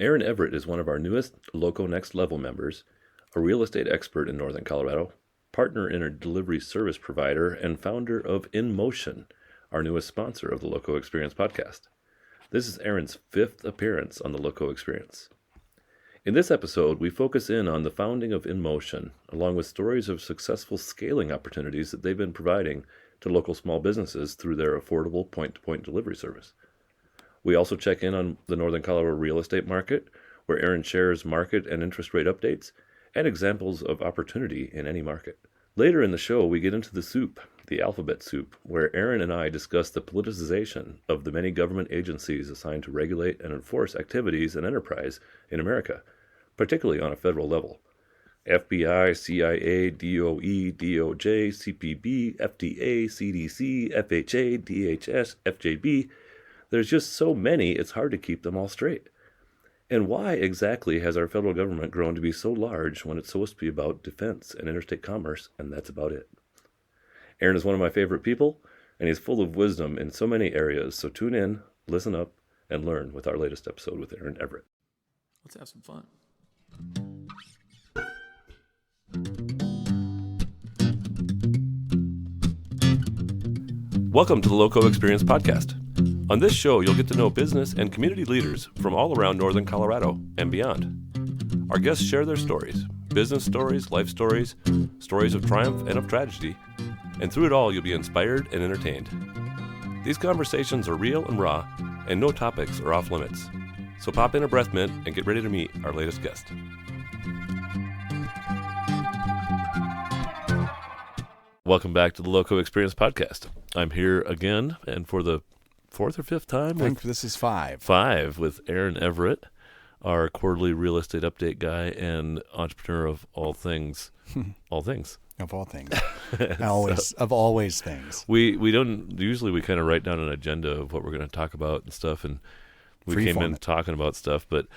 Aaron Everitt is one of our newest LoCo Next Level members, a real estate expert in Northern Colorado, partner in a delivery service provider, and founder of InMotion, our newest sponsor of the LoCo Experience podcast. This is Aaron's 5th appearance on the LoCo Experience. In this episode, we focus in on the founding of InMotion, along with stories of successful scaling opportunities that they've been providing to local small businesses through their affordable point-to-point delivery service. We also check in on the Northern Colorado real estate market, where Aaron shares market and interest rate updates and examples of opportunity in any market. Later in the show, we get into the soup, the alphabet soup, where Aaron and I discuss the politicization of the many government agencies assigned to regulate and enforce activities and enterprise in America, particularly on a federal level. FBI, CIA, DOE, DOJ, CPB, FDA, CDC, FHA, DHS, FJB. There's just so many, it's hard to keep them all straight. And why exactly has our federal government grown to be so large when it's supposed to be about defense and interstate commerce, and that's about it? Aaron is one of my favorite people, and he's full of wisdom in so many areas. So tune in, listen up, and learn with our latest episode with Aaron Everitt. Let's have some fun. Welcome to the LoCo Experience podcast. On this show, you'll get to know business and community leaders from all around Northern Colorado and beyond. Our guests share their stories, business stories, life stories, stories of triumph and of tragedy, and through it all, you'll be inspired and entertained. These conversations are real and raw, and no topics are off limits. So pop in a breath mint and get ready to meet our latest guest. Welcome back to the LoCo Experience podcast. I'm here again, and for the 4th or 5th time? I think this is 5. 5 with Aaron Everitt, our quarterly real estate update guy and entrepreneur of all things. All things. Of all things. Always things. We don't, usually we kind of write down an agenda of what we're going to talk about and stuff, and we came in talking about stuff, but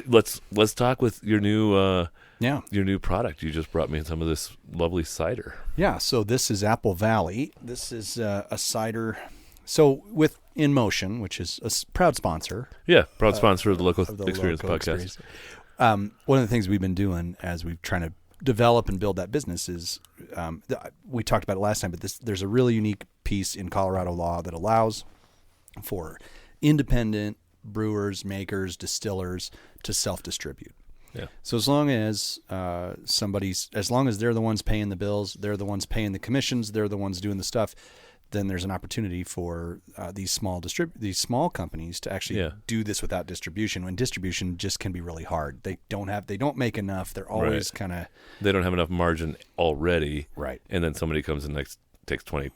let's talk with your new product. You just brought me some of this lovely cider. Yeah, so this is Apple Valley. This is a cider. So with InMotion, which is a proud sponsor. Yeah, proud sponsor of the LoCo Experience podcast. One of the things we've been doing as we've trying to develop and build that business is, we talked about it last time, but there's a really unique piece in Colorado law that allows for independent brewers, makers, distillers to self-distribute. Yeah. So as long as as long as they're the ones paying the bills, they're the ones paying the commissions, they're the ones doing the stuff, then there's an opportunity for these small companies to actually do this without distribution. When distribution just can be really hard. They don't make enough. They're always they don't have enough margin already. Right. And then somebody comes and takes 22%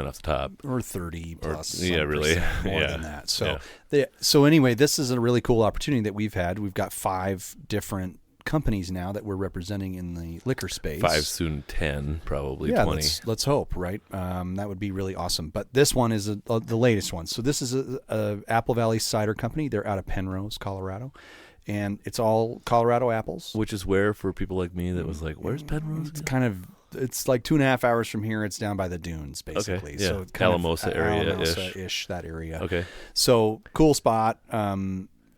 off the top, or 30 plus, really more than that. So anyway, this is a really cool opportunity that we've had. We've got 5 different companies now that we're representing in the liquor space. 5, soon 10, probably 20. Let's hope, right? That would be really awesome. But this one is the latest one. So this is a Apple Valley cider company. They're out of Penrose, Colorado. And it's all Colorado apples. Which is where, for people like me, that was like, where's Penrose? It's like 2.5 hours from here. It's down by the dunes, basically. Okay, yeah. So Alamosa area-ish. Alamosa-ish, that area. Okay. So cool spot.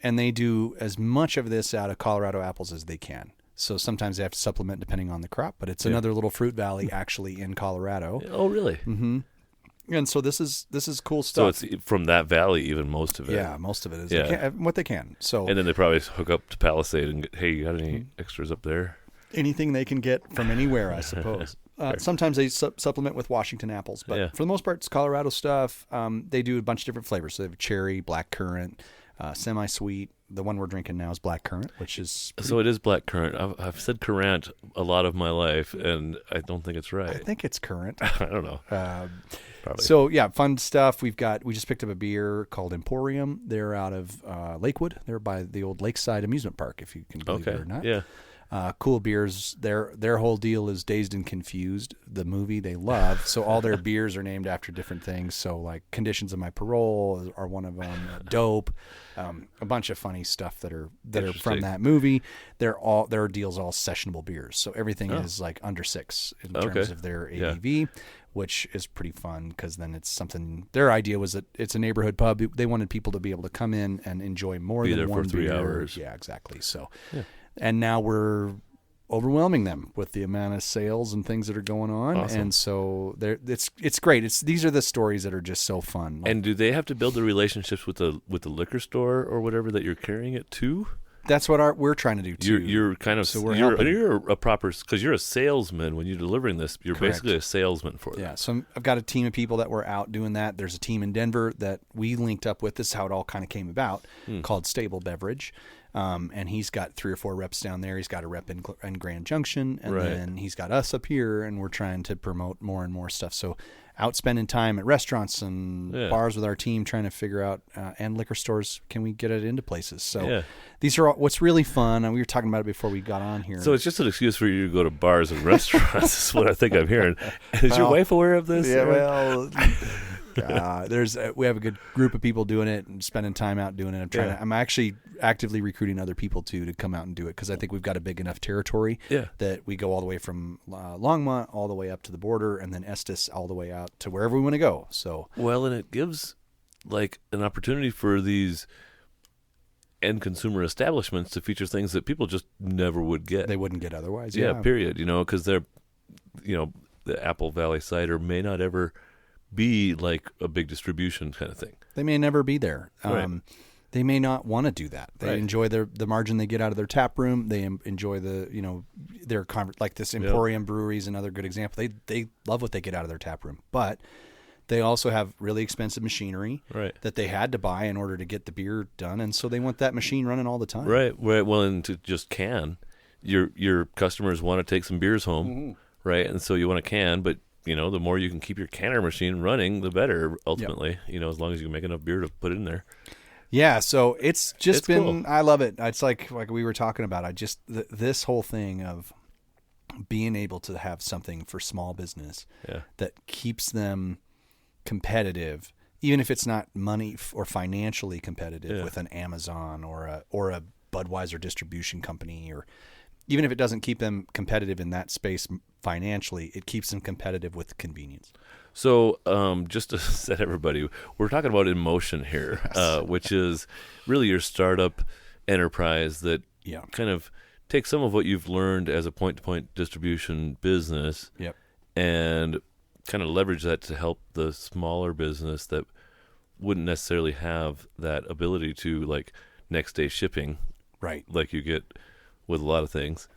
And they do as much of this out of Colorado apples as they can. So sometimes they have to supplement depending on the crop, but it's another little fruit valley actually in Colorado. Oh, really? Mm-hmm. And so this is cool stuff. So it's from that valley, even most of it. Yeah, most of it is what they can. So and then they probably hook up to Palisade and get, hey, you got any extras up there? Anything they can get from anywhere, I suppose. Sometimes they supplement with Washington apples, but for the most part, it's Colorado stuff. They do a bunch of different flavors. So they have cherry, blackcurrant, semi-sweet. The one we're drinking now is blackcurrant, which is so it is blackcurrant. I've said currant a lot of my life, and I don't think it's right. I think it's currant. I don't know. Probably. So yeah, fun stuff. We just picked up a beer called Emporium. They're out of Lakewood. They're by the old Lakeside Amusement Park, if you can believe it or not. Yeah. Cool beers. Their whole deal is Dazed and Confused, the movie they love. So all their beers are named after different things. So like Conditions of My Parole are one of them. Dope, a bunch of funny stuff that are from that movie. Their deal's all sessionable beers. So everything is like under 6 in terms of their ABV. which is pretty fun because then it's something. Their idea was that it's a neighborhood pub. They wanted people to be able to come in and enjoy more than one for 3 beer. hours. Yeah, exactly. So, and now we're overwhelming them with the amount of sales and things that are going on. Awesome. And so it's great. These are the stories that are just so fun. And do they have to build the relationships with the liquor store or whatever that you're carrying it to? That's what we're trying to do too. You're kind of, so you're a proper, because you're a salesman when you're delivering this. You're Correct. basically a salesman for them. Yeah, so I've got a team of people that were out doing that. There's a team in Denver that we linked up with. This is how it all kind of came about, called Stable Beverage. And he's got 3 or 4 reps down there. He's got a rep in Grand Junction, and then he's got us up here, and we're trying to promote more and more stuff. So out spending time at restaurants and bars with our team trying to figure out, and liquor stores, can we get it into places? So these are all, what's really fun, and we were talking about it before we got on here. So it's just an excuse for you to go to bars and restaurants is what I think I'm hearing. Is your wife aware of this? Yeah, well... we have a good group of people doing it and spending time out doing it. I'm actually actively recruiting other people to come out and do it because I think we've got a big enough territory that we go all the way from Longmont all the way up to the border, and then Estes all the way out to wherever we want to go. So and it gives like an opportunity for these end consumer establishments to feature things that people just never would get. They wouldn't get otherwise. Yeah, period. Because they're, the Apple Valley cider may not ever be like a big distribution kind of thing. They may never be there. Right. They may not want to do that. They enjoy the margin they get out of their tap room. They enjoy their like this Emporium breweries, another good example. They love what they get out of their tap room, but they also have really expensive machinery that they had to buy in order to get the beer done, and so they want that machine running all the time. Right. Well, and to just can, your customers want to take some beers home, right? And so you want to can, but the more you can keep your canner machine running, the better, ultimately, as long as you can make enough beer to put in there. Yeah, so it's been cool. I love it. It's like we were talking about. This whole thing of being able to have something for small business that keeps them competitive, even if it's not money or financially competitive with an Amazon or a Budweiser distribution company, or even if it doesn't keep them competitive in that space financially, it keeps them competitive with convenience. So just to set everybody, we're talking about InMotion here, which is really your startup enterprise that kind of takes some of what you've learned as a point-to-point distribution business and kind of leverage that to help the smaller business that wouldn't necessarily have that ability to, like, next-day shipping, like you get with a lot of things,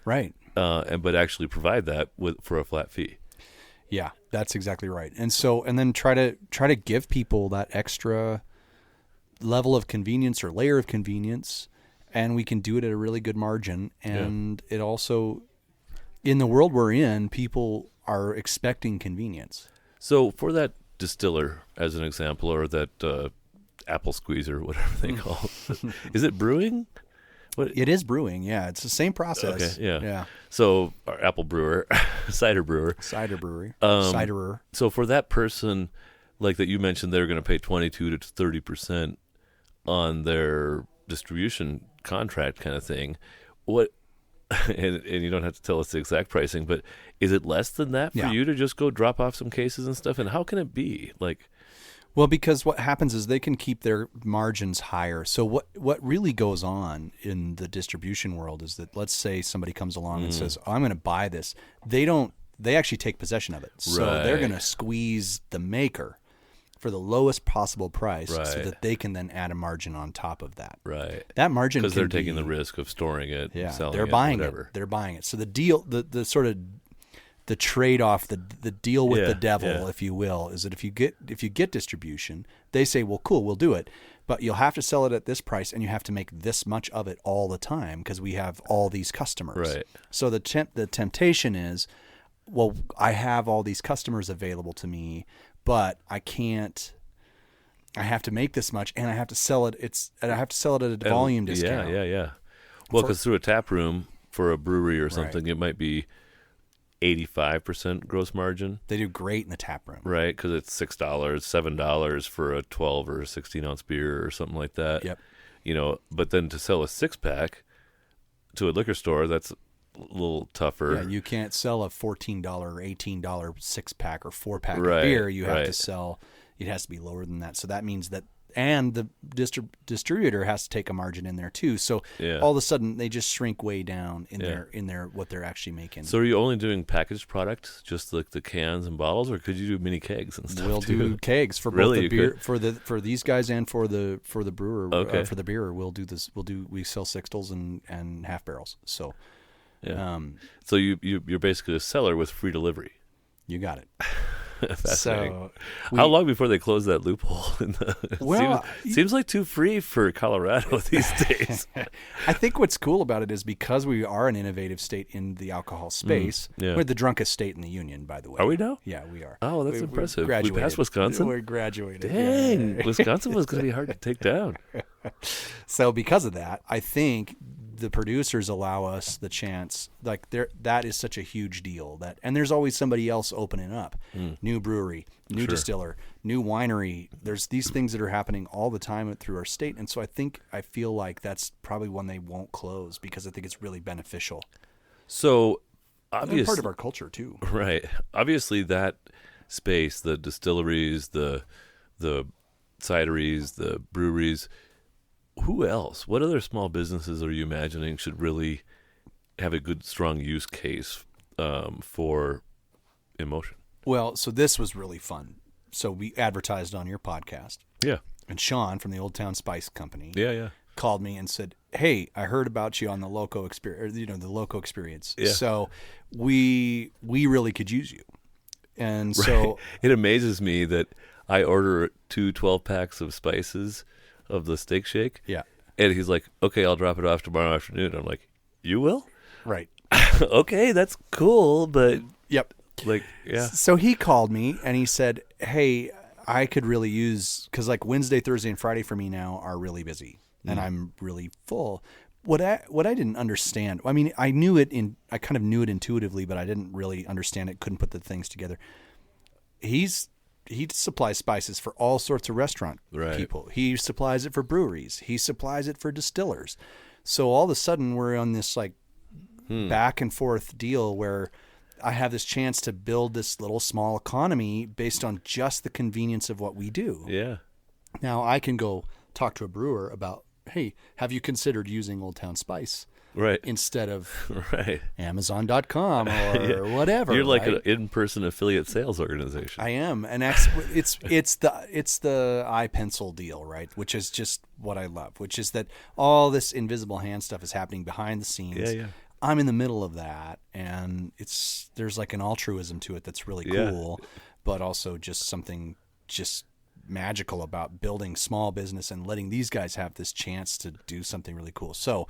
but actually provide that for a flat fee. Yeah, that's exactly right. And then try to give people that extra level of convenience or layer of convenience, and we can do it at a really good margin. And it also, in the world we're in, people are expecting convenience. So for that distiller, as an example, or that apple squeezer, whatever they call it, is it brewing? It is brewing, yeah. It's the same process. Okay, yeah. So our apple brewer, cider brewer. Cider brewery. Ciderer. So for that person, like that you mentioned, they're going to pay 22 to 30% on their distribution contract kind of thing. What? And you don't have to tell us the exact pricing, but is it less than that for you to just go drop off some cases and stuff? And how can it be? Well, because what happens is they can keep their margins higher. So what really goes on in the distribution world is that, let's say somebody comes along and says, I'm going to buy this. They actually take possession of it. So they're going to squeeze the maker for the lowest possible price so that they can then add a margin on top of that. Right. That margin because they're taking the risk of storing it, selling they're buying whatever. It. They're buying it. So the deal, the sort of the trade-off, the deal with the devil, if you will, is that if you get distribution, they say, well, cool, we'll do it, but you'll have to sell it at this price, and you have to make this much of it all the time because we have all these customers. Right. So the temptation is, well, I have all these customers available to me, but I can't. I have to make this much, and I have to sell it. I have to sell it at a volume discount. Yeah. Well, because through a tap room for a brewery or something, it might be 85% gross margin. They do great in the tap room. Right, because it's $6, $7 for a 12 or a 16-ounce beer or something like that. Yep. But then to sell a six-pack to a liquor store, that's little tougher. Yeah, you can't sell a $14 or $18 6-pack or 4-pack Right, of beer. You have right. to sell. It has to be lower than that. So that means that, and the distributor has to take a margin in there too. So Yeah. all of a sudden they just shrink way down in Yeah. their what they're actually making. So are you only doing packaged products, just like the cans and bottles, or could you do mini kegs and stuff We'll too? do kegs for both Really? the You beer for these guys and for the brewer. Okay. For the beer, we'll do this. We sell sixtels and half barrels. So Yeah. So you're basically a seller with free delivery. you got it. Fascinating. So How long before they close that loophole? Well, seems like too free for Colorado these days. I think what's cool about it is because we are an innovative state in the alcohol space. yeah. We're the drunkest state in the union, by the way. Are we now? Yeah, we are. Oh, that's We impressive. We graduated. passed Wisconsin? We're graduated. Dang, Yeah. Wisconsin was going to be hard to take down. So because of that, I think the producers allow us the chance. Like that is such a huge deal. And there's always somebody else opening up, new brewery, new Sure. distiller, new winery. There's these things that are happening all the time through our state, and so I feel like that's probably one they won't close because I think it's really beneficial. So, And obviously, part of our culture too. right. Obviously, that space, the distilleries, the cideries, the breweries. Who else? What other small businesses are you imagining should really have a good, strong use case for InMotion? Well, so this was really fun. So we advertised on your podcast, Yeah, and Sean from the Old Town Spice Company yeah. called me and said, "Hey, I heard about you on the LoCo experience. The LoCo experience. Yeah. So we really could use you." And so It amazes me that I order 2 12-packs of spices of the steak shake. yeah, And he's like, okay, I'll drop it off tomorrow afternoon. I'm like, you will? right, Okay, that's cool, but yep. like, yeah. So he called me and he said, "Hey, I could really use because like Wednesday, Thursday, and Friday for me now are really busy, and I'm really full." What I didn't understand, I mean, I kind of knew it intuitively, but I didn't really understand it. Couldn't put the things together. He supplies spices for all sorts of restaurant Right. people. He supplies it for breweries. He supplies it for distillers. So all of a sudden we're on this like back and forth deal where I have this chance to build this little small economy based on just the convenience of what we do. Yeah. Now I can go talk to a brewer about, "Hey, have you considered using Old Town Spice Right. instead of Right. Amazon.com or whatever?" You're like right? an in-person affiliate sales organization. I am, and it's the iPencil deal, right? Which is just what I love. Which is that all this invisible hand stuff is happening behind the scenes. Yeah. I'm in the middle of that, and there's like an altruism to it that's really Yeah. cool, but also just something just magical about building small business and letting these guys have this chance to do something really cool. So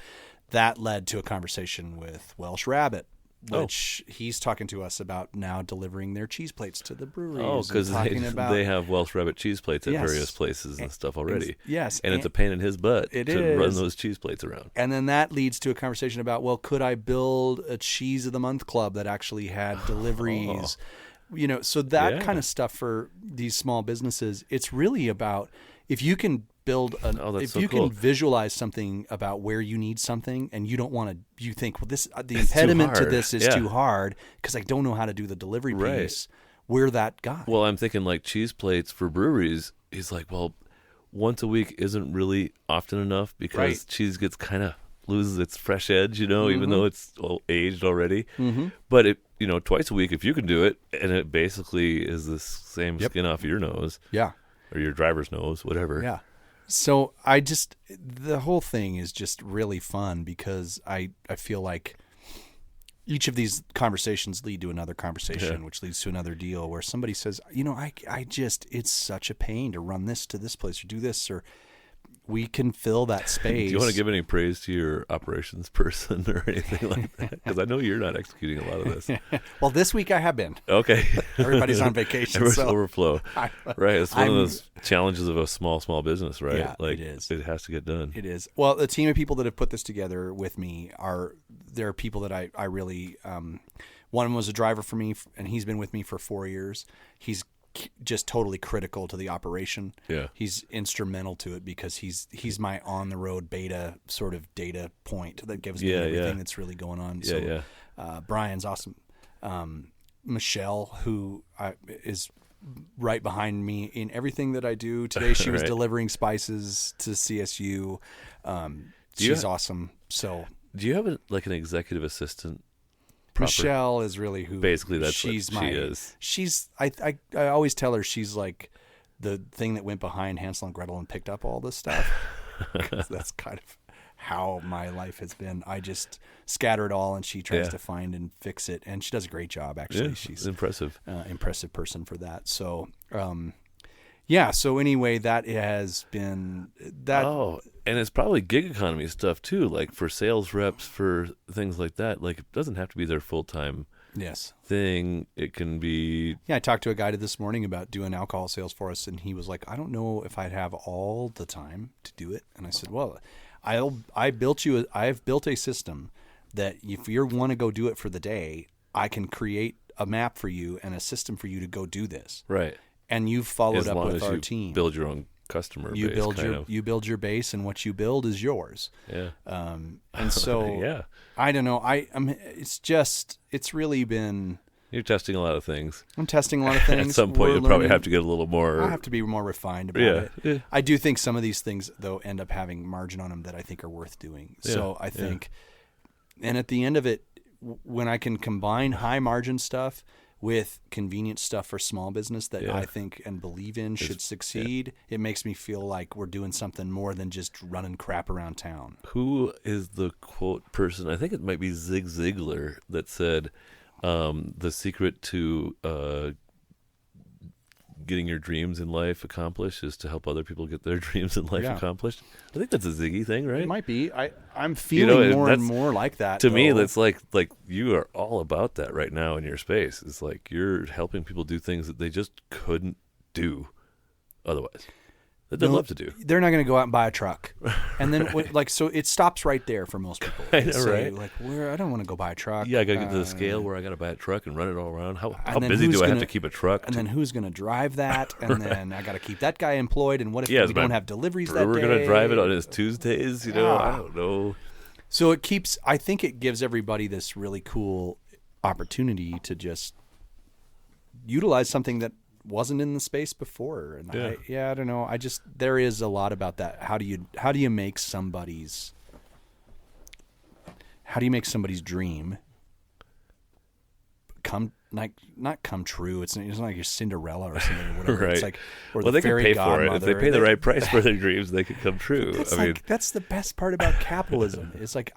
that led to a conversation with Welsh Rabbit, which he's talking to us about now delivering their cheese plates to the breweries. Oh, because and they have Welsh Rabbit cheese plates at Yes. various places and stuff already. Yes, And it's a pain in his butt It to run is. those cheese plates around. And then that leads to a conversation about, well, could I build a cheese of the month club that actually had deliveries? So that Yeah. kind of stuff for these small businesses. It's really about if you can build that's if so you cool. can visualize something about where you need something, and you don't want to. You think, well, the too impediment to hard. this is Yeah. too hard because I don't know how to do the delivery Right. piece. We're that guy. Well, I'm thinking like cheese plates for breweries. He's like, well, once a week isn't really often enough because Right. cheese gets kind of loses its fresh edge, even though it's aged already. Mm-hmm. But twice a week, if you can do it, and it basically is the same Yep. skin off your nose Yeah. or your driver's nose, whatever. Yeah. So the whole thing is just really fun because I feel like each of these conversations lead to another conversation, which leads to another deal where somebody says, it's such a pain to run this to this place or do this, or we can fill that space. Do you want to give any praise to your operations person or anything like that? Because I know you're not executing a lot of this. Well, this week I have been. Okay. Everybody's on vacation. Everyone's so overflow. Right. It's one I'm- of those challenges of a small business, right? Yeah, like, it is. It has to get done. It is. Well, the team of people that have put this together with me there are people that I really, one of them was a driver for me, and he's been with me for 4 years. He's just totally critical to the operation. Yeah. He's instrumental to it because he's my on the road beta sort of data point that gives me everything that's really going on. Brian's awesome. Michelle, who is right behind me in everything that I do. Today she was delivering spices to CSU. She's awesome. So do you have an executive assistant? Michelle is really who basically that's she's what she is. She's I always tell her she's like the thing that went behind Hansel and Gretel and picked up all this stuff. 'Cause that's kind of how my life has been. I just scatter it all, and she tries to find and fix it, and she does a great job. Actually, she's impressive person for that. So, so anyway, that has been that. Oh, and it's probably gig economy stuff too, like for sales reps, for things like that. Like it doesn't have to be their full-time thing. It can be. Yeah, I talked to a guy this morning about doing alcohol sales for us, and he was like, I don't know if I'd have all the time to do it. And I said, well, I've built a system that if you want to go do it for the day, I can create a map for you and a system for you to go do this. Right. And you've followed up with our team. Build your own customer base. You build your base, and what you build is yours. Yeah. And so I don't know. It's really been. You're testing a lot of things. I'm testing a lot of things. At some point, you'll probably have to get a little more. I have to be more refined about it. Yeah. I do think some of these things, though, end up having margin on them that I think are worth doing. Yeah. So I think, and at the end of it, when I can combine high margin stuff with convenient stuff for small business that I think and believe in should succeed, it makes me feel like we're doing something more than just running crap around town. Who is the quote person? I think it might be Zig Ziglar that said, the secret to getting your dreams in life accomplished is to help other people get their dreams in life accomplished. I think that's a Ziggy thing, right? It might be. I'm feeling more and more like that. To me, that's like you are all about that right now in your space. It's like you're helping people do things that they just couldn't do otherwise. That they'd love to do. They're not going to go out and buy a truck, and then so it stops right there for most people. I know, right? Like, I don't want to go buy a truck. Yeah, I got to get to the scale where I got to buy a truck and run it all around. How busy do I have to keep a truck? And then who's going to drive that? And then I got to keep that guy employed. And what if we don't have deliveries that day? We're going to drive it on his Tuesdays. I don't know. So I think it gives everybody this really cool opportunity to just utilize something that wasn't in the space before. And I don't know. There is a lot about that. How do you make somebody's dream not come true? It's not like your Cinderella or something or whatever. Right. It's like, or well, the they fairy can pay godmother. for it. If they pay the right price for their dreams, they can come true. That's the best part about capitalism. It's like,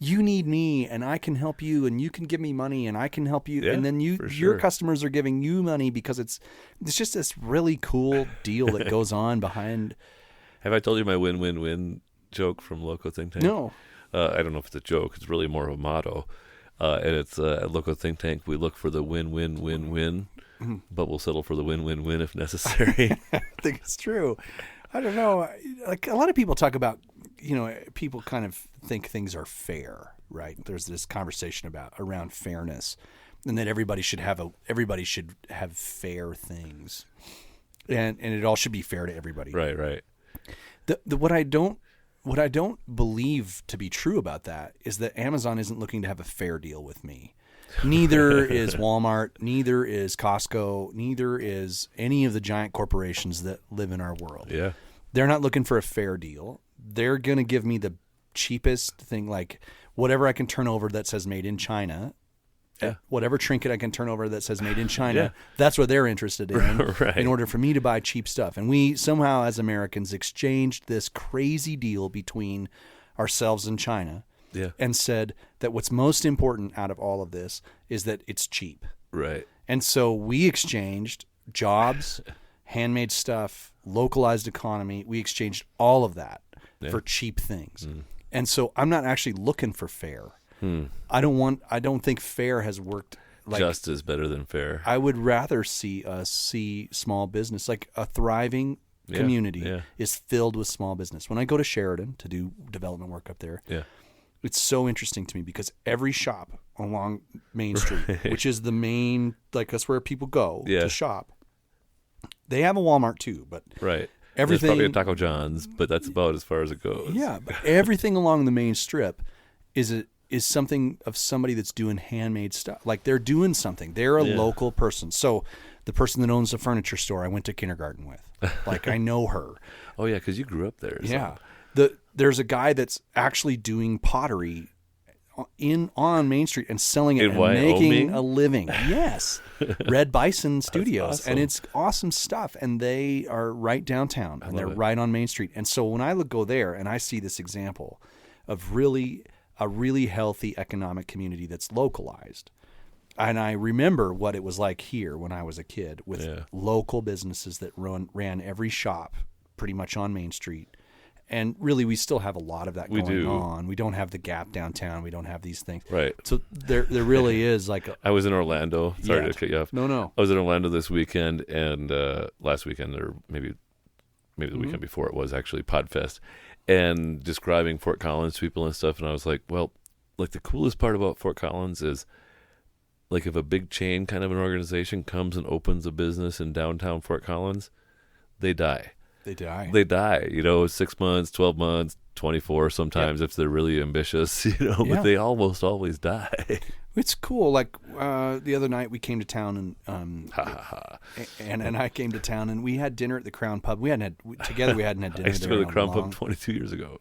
you need me and I can help you, and you can give me money and I can help you. And then your customers are giving you money because it's just this really cool deal that goes on behind. Have I told you my win-win-win joke from LoCo Think Tank? No. I don't know if it's a joke. It's really more of a motto. And it's at LoCo Think Tank, we look for the win-win-win-win, but we'll settle for the win-win-win if necessary. I think it's true. I don't know. Like, a lot of people talk about, people kind of think things are fair, right? There's this conversation around fairness, and that everybody should have fair things, and it all should be fair to everybody. Right. What I don't believe to be true about that is that Amazon isn't looking to have a fair deal with me. Neither is Walmart, neither is Costco, neither is any of the giant corporations that live in our world. Yeah. They're not looking for a fair deal. They're going to give me the cheapest thing, like whatever I can turn over that says made in China. Yeah. Whatever trinket I can turn over that says made in China, that's what they're interested in in order for me to buy cheap stuff. And we somehow, as Americans, exchanged this crazy deal between ourselves and China and said that what's most important out of all of this is that it's cheap. Right. And so we exchanged jobs, handmade stuff, localized economy. We exchanged all of that for cheap things. And so I'm not actually looking for fair. I don't think fair has worked. Just is better than fair. I would rather see small business, like a thriving community is filled with small business. When I go to Sheridan to do development work up there, it's so interesting to me because every shop along Main Street, which is the main, like that's where people go to shop, They have a Walmart too, but Right. everything. There's probably a Taco John's, but that's about as far as it goes. Yeah, but everything along the main strip is something of somebody that's doing handmade stuff. Like they're doing something. They're a local person. So the person that owns the furniture store I went to kindergarten with, like I know her. Oh yeah, because you grew up there. So. Yeah. There's a guy that's actually doing pottery on Main Street and selling it In and Wyoming? making a living. Yes. Red Bison Studios. awesome. And it's awesome stuff. And they are right downtown and they're right on Main Street. And so when I go there and I see this example of a really healthy economic community that's localized, and I remember what it was like here when I was a kid with local businesses that ran every shop pretty much on Main Street. And really, we still have a lot of that going on. We don't have the Gap downtown. We don't have these things. Right. So there really is like I was in Orlando. Sorry to cut you off. No. I was in Orlando this weekend and last weekend, or maybe the weekend before it was actually Podfest, and describing Fort Collins to people and stuff. And I was like, well, like the coolest part about Fort Collins is like if a big chain kind of an organization comes and opens a business in downtown Fort Collins, they die. They die. 6 months, 12 months, 24 sometimes if they're really ambitious, but they almost always die. It's cool. Like the other night we came to town and and I came to town and we had dinner at the Crown Pub. We hadn't had dinner I used to go to the Crown Pub 22 years ago.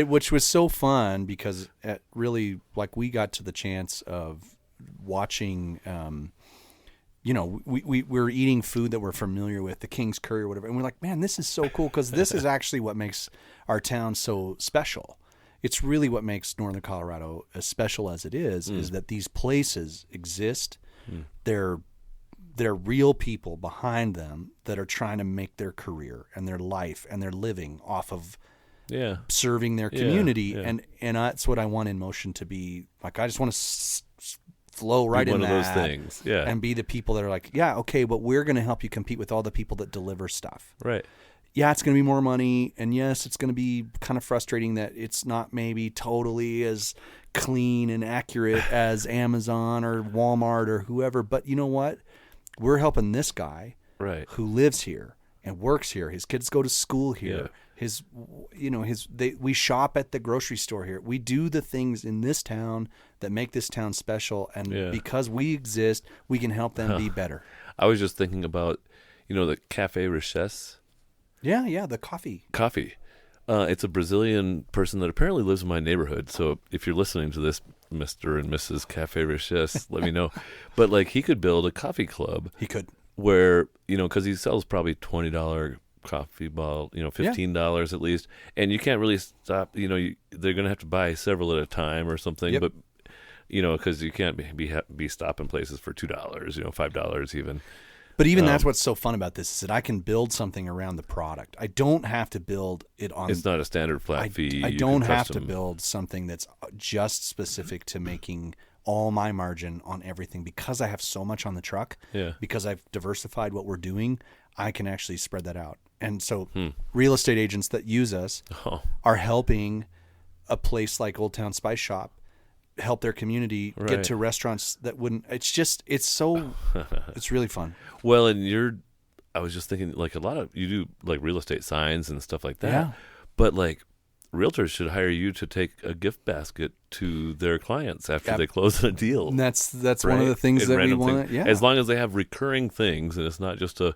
Which was so fun because it really, like, we got to the chance of watching we were eating food that we're familiar with, the King's Curry or whatever. And we're like, man, this is so cool because this is actually what makes our town so special. It's really what makes Northern Colorado as special as it is that these places exist. They're real people behind them that are trying to make their career and their life and their living off of serving their community. And that's what I want InMotion to be. Like, I just want to flow right in one of those things, and be the people that are like, but we're going to help you compete with all the people that deliver stuff. Right. Yeah, it's going to be more money, and yes, it's going to be kind of frustrating that it's not maybe totally as clean and accurate as Amazon or Walmart or whoever, but you know what? We're helping this guy who lives here and works here. His kids go to school here. We shop at the grocery store here. We do the things in this town that make this town special, and because we exist, we can help them be better. I was just thinking about, the Cafe Richesse. Yeah, the coffee. It's a Brazilian person that apparently lives in my neighborhood. So if you're listening to this, Mr. and Mrs. Cafe Richesse, let me know. But like, he could build a coffee club. He could. Where, because he sells probably $20 coffee bottle, $15 at least, and you can't really stop. They're going to have to buy several at a time or something, but because you can't be stopping places for $2, $5 even. But even that's what's so fun about this is that I can build something around the product. I don't have to build it on. It's not a standard flat fee. I don't have to build something that's just specific to making all my margin on everything because I have so much on the truck. Yeah. Because I've diversified what we're doing, I can actually spread that out. And so real estate agents that use us are helping a place like Old Town Spice Shop help their community get to restaurants that wouldn't. It's really fun. Well, and I was just thinking, like, you do like real estate signs and stuff like that, but like realtors should hire you to take a gift basket to their clients after they close a deal. And that's one of the things that we want. Yeah. As long as they have recurring things and it's not just a.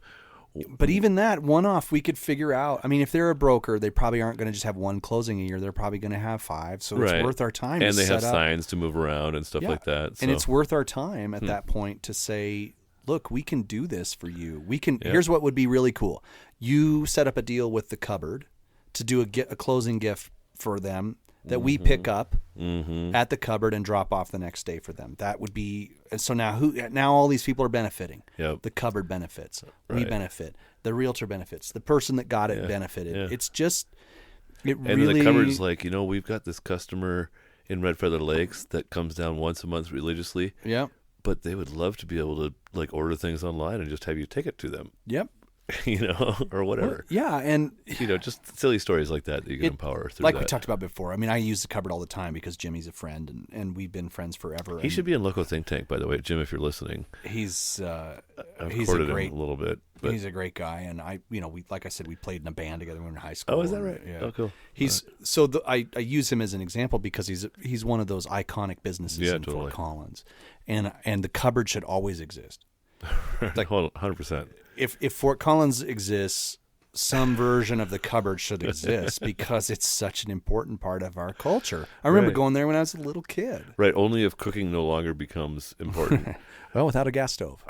But even that one-off, we could figure out. I mean, if they're a broker, they probably aren't going to just have one closing a year. They're probably going to have 5. So it's worth our time. And they have signs to move around and stuff like that. So. And it's worth our time at that point to say, look, we can do this for you. We can. Here's what would be really cool. You set up a deal with the cupboard to do a closing gift for them that we pick up at the cupboard and drop off the next day for them. That would be. So now all these people are benefiting. Yep. The cupboard benefits. We benefit. The realtor benefits. The person that got it benefited. Yeah. It's just. And really, the cupboard's like, we've got this customer in Red Feather Lakes that comes down once a month religiously. Yeah. But they would love to be able to like order things online and just have you take it to them. Yep. or whatever. Yeah, and Just silly stories like that you can empower through like that. we talked about before. I mean, I use the cupboard all the time because Jimmy's a friend, and we've been friends forever. He should be in LoCo Think Tank, by the way, Jim, if you're listening. He's I've he's courted a great him a little bit. But... He's a great guy, and we like I said, we played in a band together when we were in high school. Oh, is that right? Yeah. Oh, cool. I use him as an example because he's one of those iconic businesses in totally. Fort Collins, and the cupboard should always exist. Like 100%. If Fort Collins exists, some version of the cupboard should exist because it's such an important part of our culture. I remember going there when I was a little kid. Right, only if cooking no longer becomes important. Well, without a gas stove.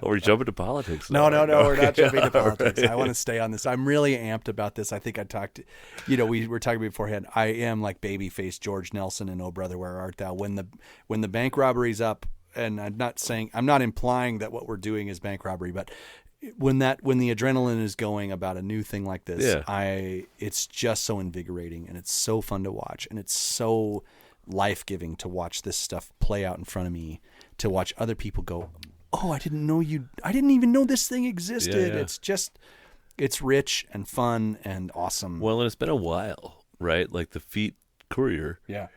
Oh, we're jumping to politics. No, we're not jumping to politics. Right. I want to stay on this. I'm really amped about this. I think I talked, we were talking beforehand. I am like babyface George Nelson in Oh Brother, Where Art Thou? When the bank robbery's up, and I'm not implying that what we're doing is bank robbery, but when the adrenaline is going about a new thing like this, it's just so invigorating, and it's so fun to watch, and it's so life-giving to watch this stuff play out in front of me, to watch other people go, oh, I didn't even know this thing existed. Yeah. It's rich and fun and awesome. Well, and it's been a while, right? Like the Feet Courier. Yeah.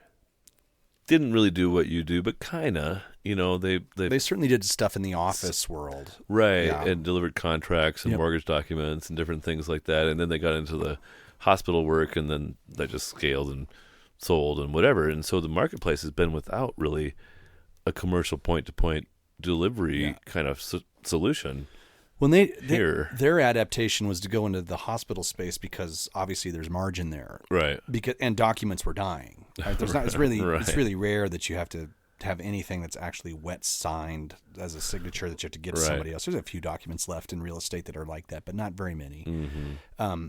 Didn't really do what you do, but kind of, they certainly did stuff in the office world. Right. Yeah. And delivered contracts and mortgage documents and different things like that. And then they got into the hospital work, and then that just scaled and sold and whatever. And so the marketplace has been without really a commercial point-to-point delivery kind of solution. When their adaptation was to go into the hospital space because obviously there's margin there, right? And documents were dying. Right? It's really rare that you have to have anything that's actually wet signed as a signature that you have to give to somebody else. There's a few documents left in real estate that are like that, but not very many. Mm-hmm.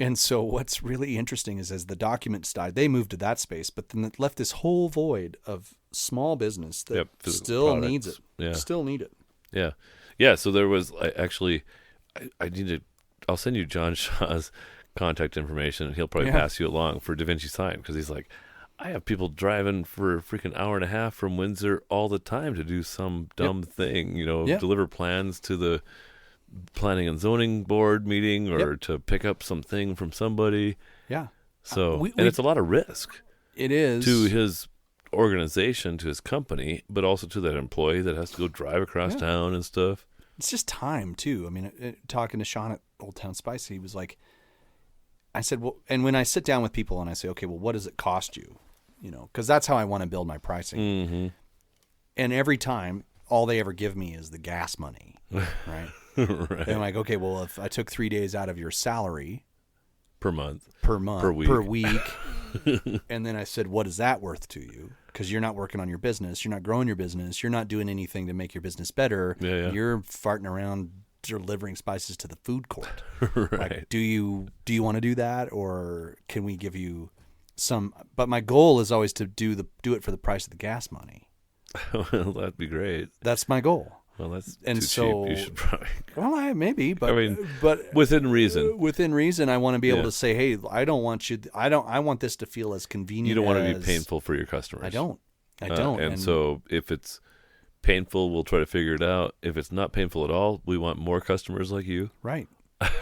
And so what's really interesting is as the documents died, they moved to that space, but then it left this whole void of small business that still needs it. Yeah. Still need it. Yeah. Yeah. So there was I'll send you John Shaw's contact information, and he'll probably pass you along for Da Vinci Sign, because he's like, I have people driving for a freaking hour and a half from Windsor all the time to do some dumb thing, deliver plans to the planning and zoning board meeting, or to pick up something from somebody. Yeah. So, it's a lot of risk. It is. To his organization, to his company, but also to that employee that has to go drive across town and stuff. It's just time too. I mean, talking to Sean at Old Town Spice, he was like, I said, well, and when I sit down with people and I say, okay, well, what does it cost you? Because that's how I want to build my pricing. Mm-hmm. And every time, all they ever give me is the gas money, right? Right. And I'm like, okay, well, if I took 3 days out of your salary per month, per week, and then I said, what is that worth to you? Because you're not working on your business, you're not growing your business, you're not doing anything to make your business better. Yeah. You're farting around delivering spices to the food court. Right. Like, do you want to do that, or can we give you some? But my goal is always to do it for the price of the gas money. Well, that'd be great. That's my goal. Well, that's and too so cheap. You should probably. Well, maybe, but I mean, but within reason. Within reason, I want to be able to say, "Hey, I don't want you. I want this to feel as convenient." You don't want to be painful for your customers. I don't. And so, if it's painful, we'll try to figure it out. If it's not painful at all, we want more customers like you. Right.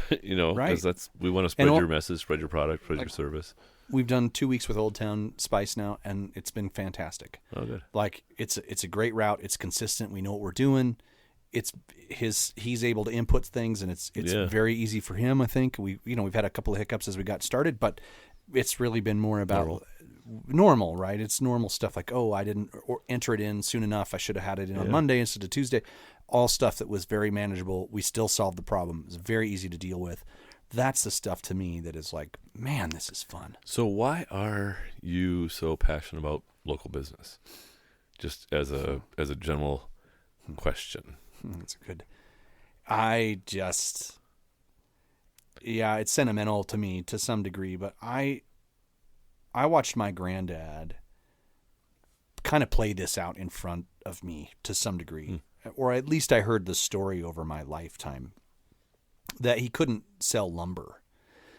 Because we want to spread your message, spread your product, spread your service. We've done 2 weeks with Old Town Spice now, and it's been fantastic. Oh, good. Like it's a great route. It's consistent. We know what we're doing. He's able to input things, and it's very easy for him. I think we've had a couple of hiccups as we got started, but it's really been more about normal, right? It's normal stuff like, oh, I didn't enter it in soon enough. I should have had it in on Monday instead of Tuesday. All stuff that was very manageable. We still solved the problem. It was very easy to deal with. That's the stuff to me that is like, man, this is fun. So why are you so passionate about local business? Just as a general question. That's good. It's sentimental to me to some degree, but I watched my granddad kind of play this out in front of me to some degree, or at least I heard the story over my lifetime that he couldn't sell lumber.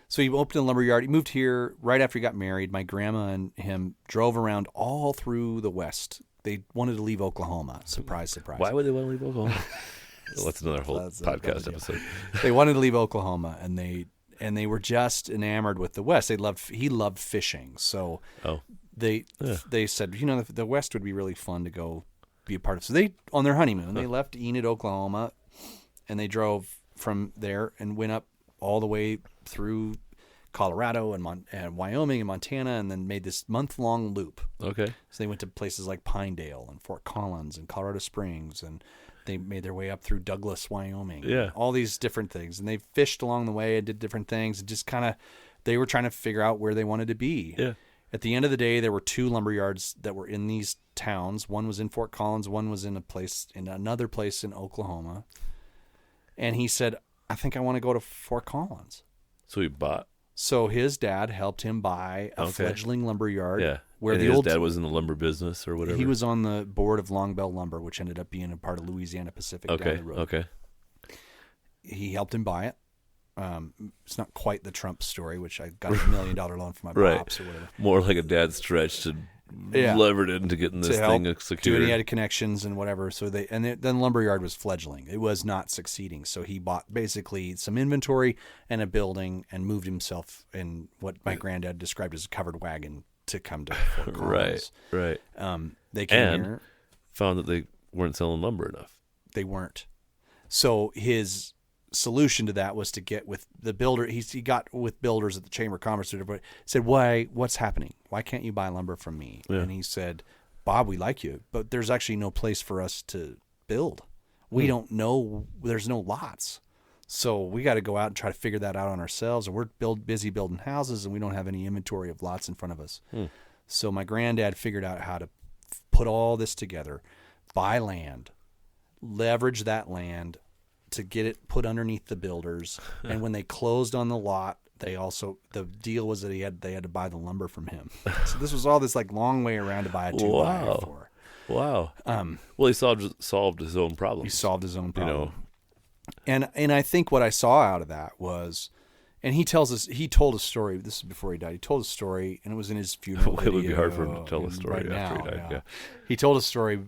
So he opened a lumber yard. He moved here right after he got married. My grandma and him drove around all through the West. They wanted to leave Oklahoma. Surprise, surprise. Why would they want to leave Oklahoma? That's another whole podcast episode. They wanted to leave Oklahoma, and they were just enamored with the West. He loved fishing, so they said, the West would be really fun to go be a part of. So they, on their honeymoon, they left Enid, Oklahoma, and they drove from there and went up all the way through Colorado and Wyoming and Montana, and then made this month-long loop. Okay. So they went to places like Pinedale and Fort Collins and Colorado Springs, and they made their way up through Douglas, Wyoming. Yeah. All these different things. And they fished along the way and did different things, and just kind of, they were trying to figure out where they wanted to be. Yeah. At the end of the day, there were 2 lumber yards that were in these towns. One was in Fort Collins. One was in another place in Oklahoma. And he said, I think I want to go to Fort Collins. So he bought. So his dad helped him buy a fledgling lumber yard. Yeah. Where and the his old dad was in the lumber business or whatever. He was on the board of Longbell Lumber, which ended up being a part of Louisiana Pacific down the road. Okay. He helped him buy it. It's not quite the Trump story, which I got a $1 million loan from my pops or whatever. More like a dad stretch to levered it into getting this thing secured. He had connections and whatever. So then lumberyard was fledgling. It was not succeeding. So he bought basically some inventory and a building and moved himself in what my granddad described as a covered wagon to come to Fort Collins. Right. They came here. Found that they weren't selling lumber enough. They weren't. So his solution to that was to get with the builder. He got with builders at the Chamber of Commerce, but said, what's happening? Why can't you buy lumber from me? Yeah. And he said, Bob, we like you, but there's actually no place for us to build. We don't know. There's no lots. So we got to go out and try to figure that out on ourselves. And we're busy building houses, and we don't have any inventory of lots in front of us. So my granddad figured out how to put all this together, buy land, leverage that land to get it put underneath the builders. And when they closed on the lot, the deal was that they had to buy the lumber from him. So this was all this like long way around to buy a 2x4. Wow. Well, he solved his own problem. He solved his own problem. And I think what I saw out of that was, and he told a story. This is before he died. He told a story, and it was in his funeral video. It would be hard for him to tell a story after he died. Yeah. He told a story.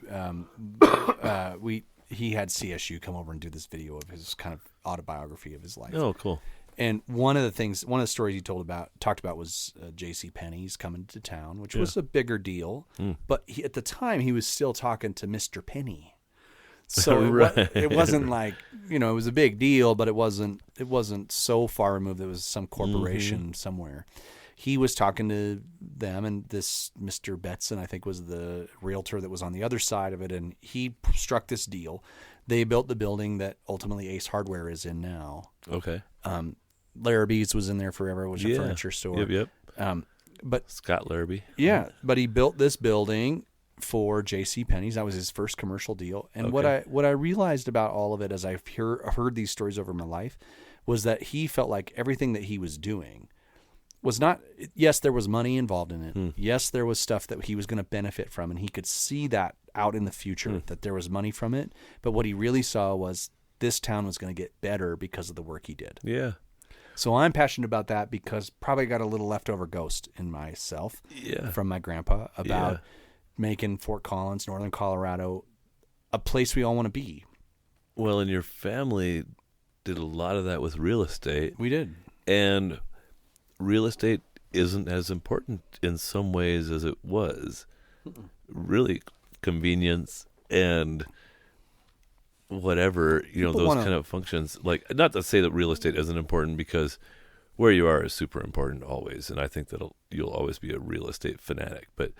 He had CSU come over and do this video of his kind of autobiography of his life. Oh, cool. And one of the stories he talked about was J.C. Penney's coming to town, which was a bigger deal. But at the time, he was still talking to Mr. Penny. So it wasn't like, it was a big deal, but it wasn't so far removed. It was some corporation somewhere. He was talking to them, and this Mr. Betson, I think, was the realtor that was on the other side of it, and he struck this deal. They built the building that ultimately Ace Hardware is in now. Okay. Larrabee's was in there forever. It was a furniture store. Yep. But Scott Larrabee. Yeah, but he built this building for J.C. Penney's. That was his first commercial deal. And what I realized about all of it as I've heard these stories over my life was that he felt like everything that he was doing was not, yes, there was money involved in it. Yes, there was stuff that he was going to benefit from, and he could see that out in the future, that there was money from it. But what he really saw was this town was going to get better because of the work he did. Yeah. So I'm passionate about that because probably got a little leftover ghost in myself from my grandpa about making Fort Collins, northern Colorado, a place we all want to be. Well, and your family did a lot of that with real estate. We did. And real estate isn't as important in some ways as it was. Really, convenience and whatever, those kind of functions. Like, not to say that real estate isn't important, because where you are is super important always. And I think that you'll always be a real estate fanatic. But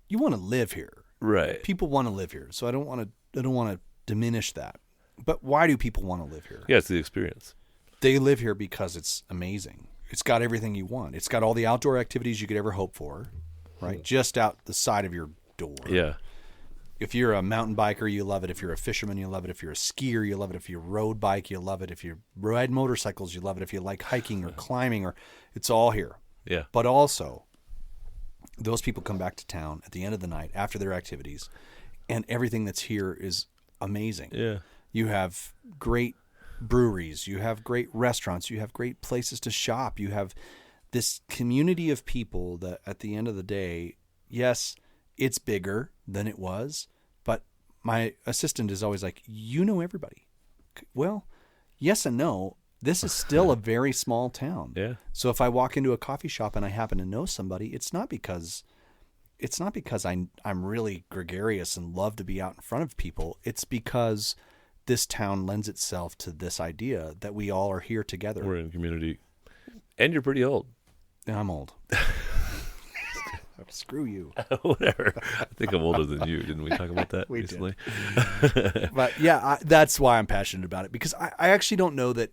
you want to live here, right? People want to live here, so I don't want to diminish that. But why do people want to live here? Yeah, it's the experience. They live here because it's amazing. It's got everything you want. It's got all the outdoor activities you could ever hope for, right? Just out the side of your door. Yeah. If you're a mountain biker, you love it. If you're a fisherman, you love it. If you're a skier, you love it. If you road bike, you love it. If you ride motorcycles, you love it. If you like hiking or climbing, it's all here. Yeah. But also, those people come back to town at the end of the night after their activities, and everything that's here is amazing. Yeah. You have great breweries, you have great restaurants, you have great places to shop, you have this community of people that at the end of the day, yes, it's bigger than it was, but my assistant is always like, everybody. Well, yes and no. This is still a very small town. Yeah. So if I walk into a coffee shop and I happen to know somebody, it's not because I'm really gregarious and love to be out in front of people. It's because this town lends itself to this idea that we all are here together. We're in a community. And you're pretty old. I'm old. Screw you. Whatever. I think I'm older than you. Didn't we talk about that We recently? But yeah, that's why I'm passionate about it, because I actually don't know that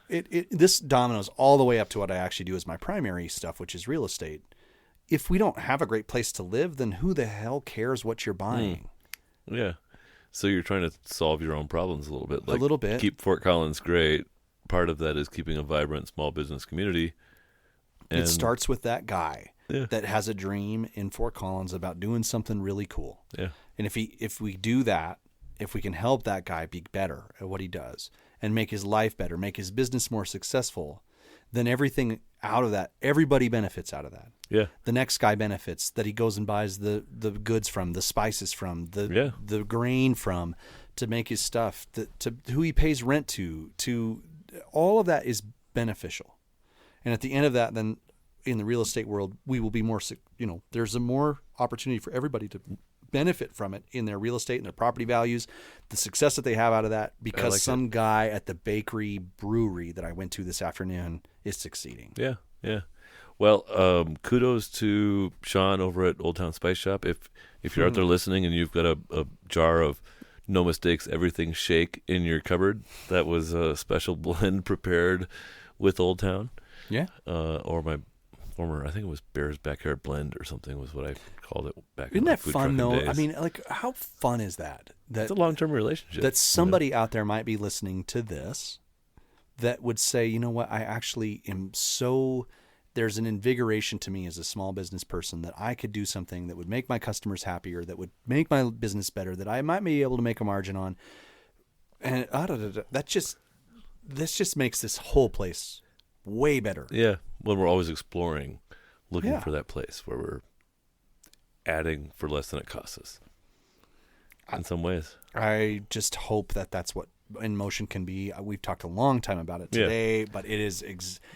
this dominoes all the way up to what I actually do as my primary stuff, which is real estate. If we don't have a great place to live, then who the hell cares what you're buying? Yeah. So you're trying to solve your own problems a little bit. A little bit. Keep Fort Collins great. Part of that is keeping a vibrant small business community. And It starts with that guy Yeah. that has a dream in Fort Collins about doing something really cool. Yeah. And if we do that, if we can help that guy be better at what he does and make his life better, make his business more successful, then everything out of that, everybody benefits out of that. Yeah. The next guy benefits that he goes and buys the goods from, the spices from, the grain from, to make his stuff, to who he pays rent to all of that is beneficial. And at the end of that, then in the real estate world, we will be more, there's a more opportunity for everybody to benefit from it in their real estate and their property values, the success that they have out of that, because some guy at the bakery brewery that I went to this afternoon is succeeding. Yeah. Yeah. Well, kudos to Sean over at Old Town Spice Shop. If you're out there listening and you've got a jar of No Mistakes Everything Shake in your cupboard, that was a special blend prepared with Old Town. Yeah. Or my former, I think it was Bear's Backyard Blend or something was what I called it back in Isn't my that food fun, though? trucking days. I mean, like, how fun is that? It's a long-term relationship. That somebody out there might be listening to this that would say, you know what, I actually am so... There's an invigoration to me as a small business person that I could do something that would make my customers happier, that would make my business better, that I might be able to make a margin on. And this just makes this whole place way better. Yeah, when we're always exploring, looking Yeah. for that place where we're adding for less than it costs us. In some ways. I just hope that that's what InMotion can be. We've talked a long time about it today, but it is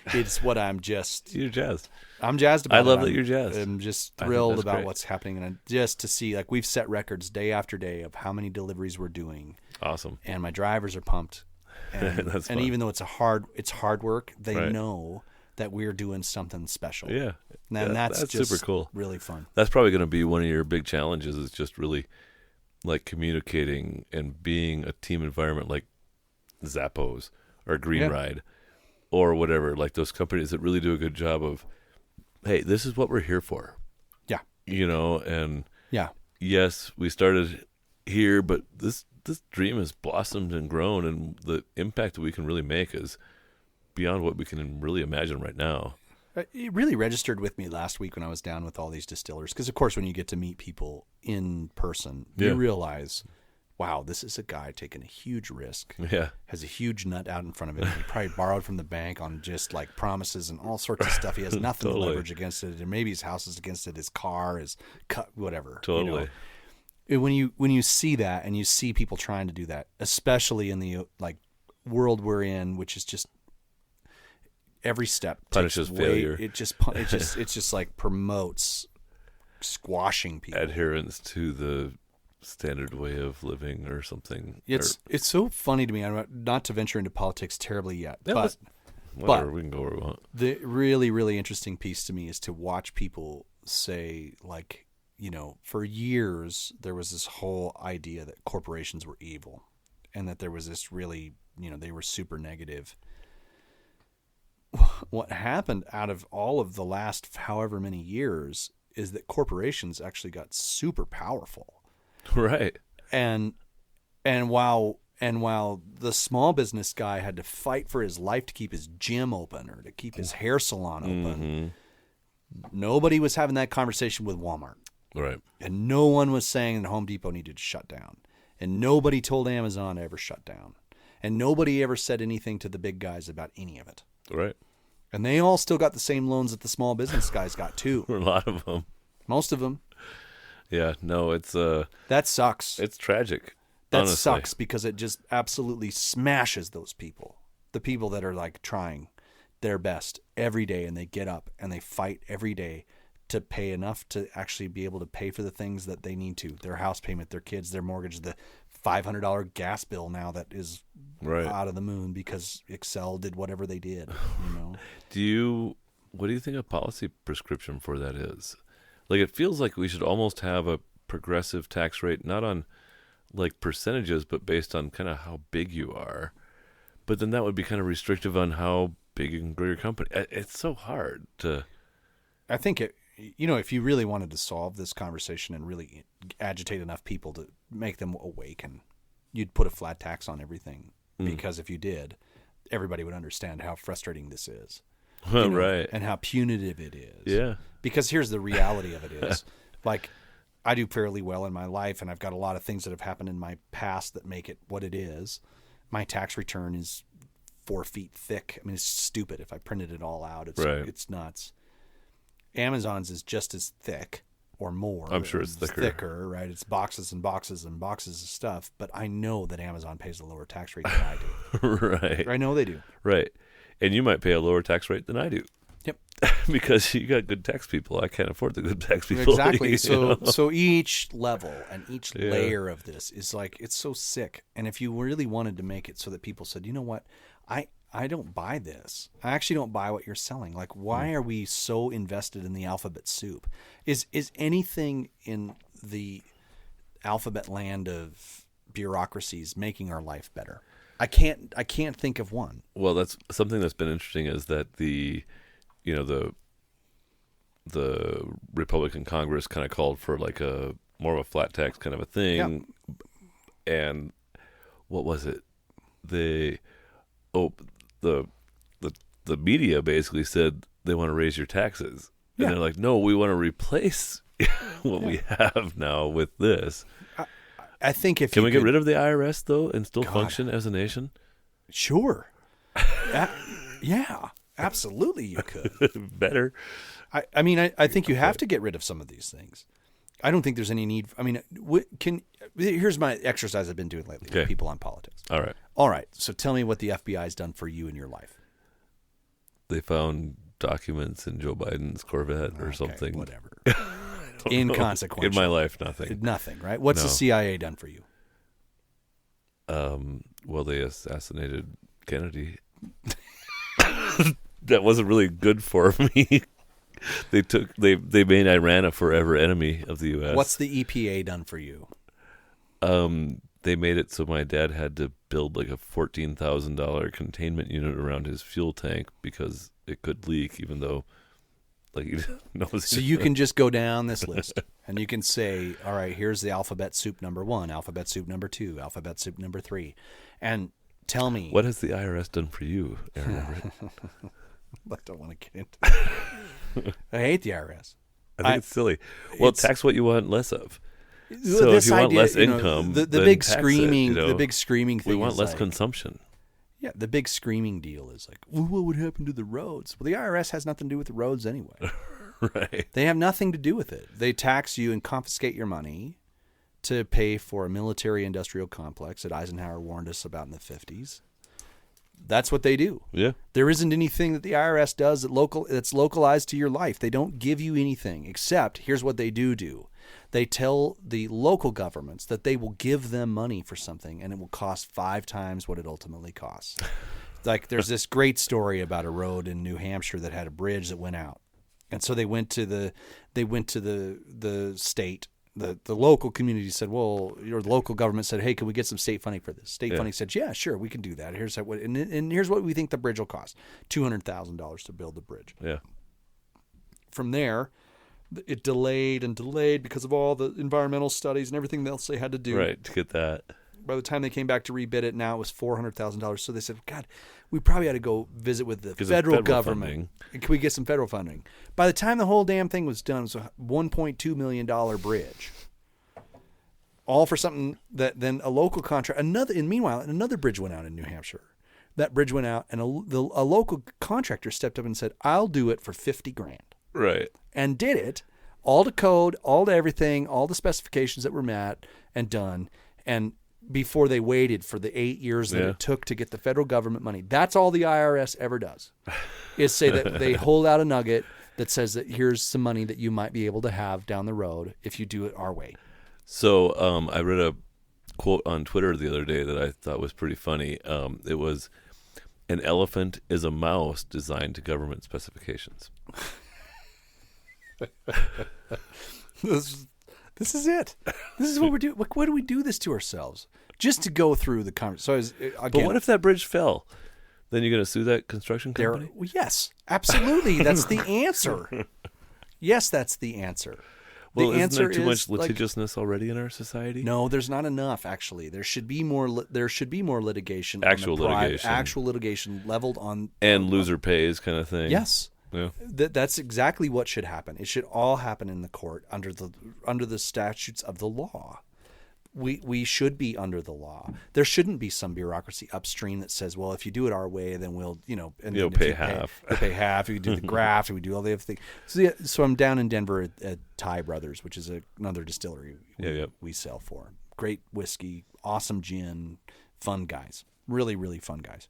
it's what I'm just... You're jazzed. I'm jazzed about it. I love that you're jazzed. I'm just I think thrilled that's about great. what's happening, and just to see, like, we've set records day after day of how many deliveries we're doing, Awesome. and my drivers are pumped. And, That's and fun. even though it's hard work, they Right. know that we're doing something special. Yeah. And Yeah, that's just super cool. really fun. That's probably going to be one of your big challenges, is just really communicating and being a team environment like Zappos or Green Yeah. Ride or whatever, like those companies that really do a good job of, hey, this is what we're here for. Yeah. And Yeah. yes, we started here, but this dream has blossomed and grown, and the impact that we can really make is beyond what we can really imagine right now. It really registered with me last week when I was down with all these distillers, because of course when you get to meet people in person, Yeah. you realize, wow, this is a guy taking a huge risk, Yeah. has a huge nut out in front of him. He probably borrowed from the bank on just like promises and all sorts of stuff. He has nothing Totally. to leverage against it, and maybe his house is against it, his car is cut, whatever. Totally. And when you see that, and you see people trying to do that, especially in the world we're in, which is just every step Punishes takes failure. It just like promotes squashing people. Adherence to the standard way of living or something. It's so funny to me. I'm not to venture into politics terribly yet, Yeah, but whatever, we can go where we want. the really, really interesting piece to me is to watch people say, like, for years there was this whole idea that corporations were evil, and that there was this really, they were super negative. What happened out of all of the last however many years is that corporations actually got super powerful. Right. And while the small business guy had to fight for his life to keep his gym open or to keep his hair salon open, nobody was having that conversation with Walmart. Right. And no one was saying that Home Depot needed to shut down. And nobody told Amazon to ever shut down. And nobody ever said anything to the big guys about any of it. Right. And they all still got the same loans that the small business guys got too. A lot of them. Most of them. Yeah. No, it's That sucks. it's tragic. That honestly. sucks because it just absolutely smashes those people. The people that are like trying their best every day, and they get up and they fight every day to pay enough to actually be able to pay for the things that they need to. Their house payment, their kids, their mortgage, the $500 gas bill now that is out of the moon because Excel did whatever they did, you know. What do you think a policy prescription for that is? Like, it feels like we should almost have a progressive tax rate, not on like percentages, but based on kind of how big you are. But then that would be kind of restrictive on how big and grow your company. It's so hard to. I think if you really wanted to solve this conversation and really agitate enough people to make them awaken, you'd put a flat tax on everything. Because if you did, everybody would understand how frustrating this is. Right. And how punitive it is. Yeah. Because here's the reality of it is, like, I do fairly well in my life, and I've got a lot of things that have happened in my past that make it what it is. My tax return is 4 feet thick. I mean, it's stupid. If I printed it all out, it's nuts. Amazon's is just as thick or more. I'm sure it's thicker. Right? It's boxes and boxes and boxes of stuff. But I know that Amazon pays a lower tax rate than I do. Right. I know they do. Right. And you might pay a lower tax rate than I do. Yep. Because you got good tax people. I can't afford the good tax people. Exactly. So each level and each layer of this is like, it's so sick. And if you really wanted to make it so that people said, you know what, I don't buy this. I actually don't buy what you're selling. Like, why are we so invested in the alphabet soup? Is anything in the alphabet land of bureaucracies making our life better? I can't think of one. Well, that's something that's been interesting is that the Republican Congress kind of called for like a more of a flat tax kind of a thing. Yeah. And what was it? The media basically said they want to raise your taxes. And they're like, no, we want to replace what we have now with this. I think if Can we get rid of the IRS, though, and still function as a nation? Sure. Yeah, absolutely you could. Better. I mean, I think you have to get rid of some of these things. I don't think there's any need. I mean, here's my exercise I've been doing lately with people on politics. All right. So tell me what the FBI's done for you in your life. They found documents in Joe Biden's Corvette or something. Whatever. Inconsequential. In my life, nothing. Nothing, right? What's the CIA done for you? Well, they assassinated Kennedy. That wasn't really good for me. They made Iran a forever enemy of the U.S. What's the EPA done for you? They made it so my dad had to build like a $14,000 containment unit around his fuel tank because it could leak, even though like he knows. So you can just go down this list and you can say, all right, here's the alphabet soup number 1, alphabet soup number 2, alphabet soup number 3, and tell me what has the IRS done for you, Aaron? I don't want to get into it. I hate the IRS. I think it's silly. Well, tax what you want less of. So if you want less income, the then big tax screaming, it, the big screaming thing. We want is less like, consumption. Yeah, the big screaming deal is like, well, what would happen to the roads? Well, the IRS has nothing to do with the roads anyway. Right. They have nothing to do with it. They tax you and confiscate your money to pay for a military-industrial complex that Eisenhower warned us about in the 50s. That's what they do. Yeah. There isn't anything that the IRS does that's localized to your life. They don't give you anything except here's what they do. They tell the local governments that they will give them money for something and it will cost 5 times what it ultimately costs. Like there's this great story about a road in New Hampshire that had a bridge that went out. And so they went to the state. The local community said, well, your local government said, hey, can we get some state funding for this? State funding said, yeah, sure, we can do that. And here's what we think the bridge will cost. $200,000 to build the bridge. Yeah. From there, it delayed and delayed because of all the environmental studies and everything else they had to do. Right, to get that. By the time they came back to rebid it, now it was $400,000. So they said, God, we probably ought to go visit with the federal government. Funding. Can we get some federal funding? By the time the whole damn thing was done, it was a $1.2 million bridge. All for something that then a local contract, meanwhile, another bridge went out in New Hampshire. That bridge went out and a local contractor stepped up and said, I'll do it for $50,000. Right. And did it, all to code, all to everything, all the specifications that were met and done. And before they waited for the 8 years that it took to get the federal government money. That's all the IRS ever does, is say that they hold out a nugget that says that here's some money that you might be able to have down the road if you do it our way. So I read a quote on Twitter the other day that I thought was pretty funny. It was, "An elephant is a mouse designed to government specifications." This is it. This is what we're doing. Why do we do this to ourselves? Just to go through the conversation. So again, but what if that bridge fell? Then you're going to sue that construction company? Yes, absolutely. That's the answer. Yes, that's the answer. Well, the isn't there too much like, litigiousness already in our society? No, there's not enough. Actually, there should be more. There should be more litigation. Actual litigation. Actual litigation leveled on loser pays kind of thing. Yes. Yeah. That's exactly what should happen. It should all happen in the court under the statutes of the law. We should be under the law. There shouldn't be some bureaucracy upstream that says, well, if you do it our way, then we'll, and you'll pay half. You'll pay half. You do the graft. We do all the other things. So I'm down in Denver at Thai Brothers, which is another distillery we sell for. Great whiskey, awesome gin, fun guys. Really, really fun guys.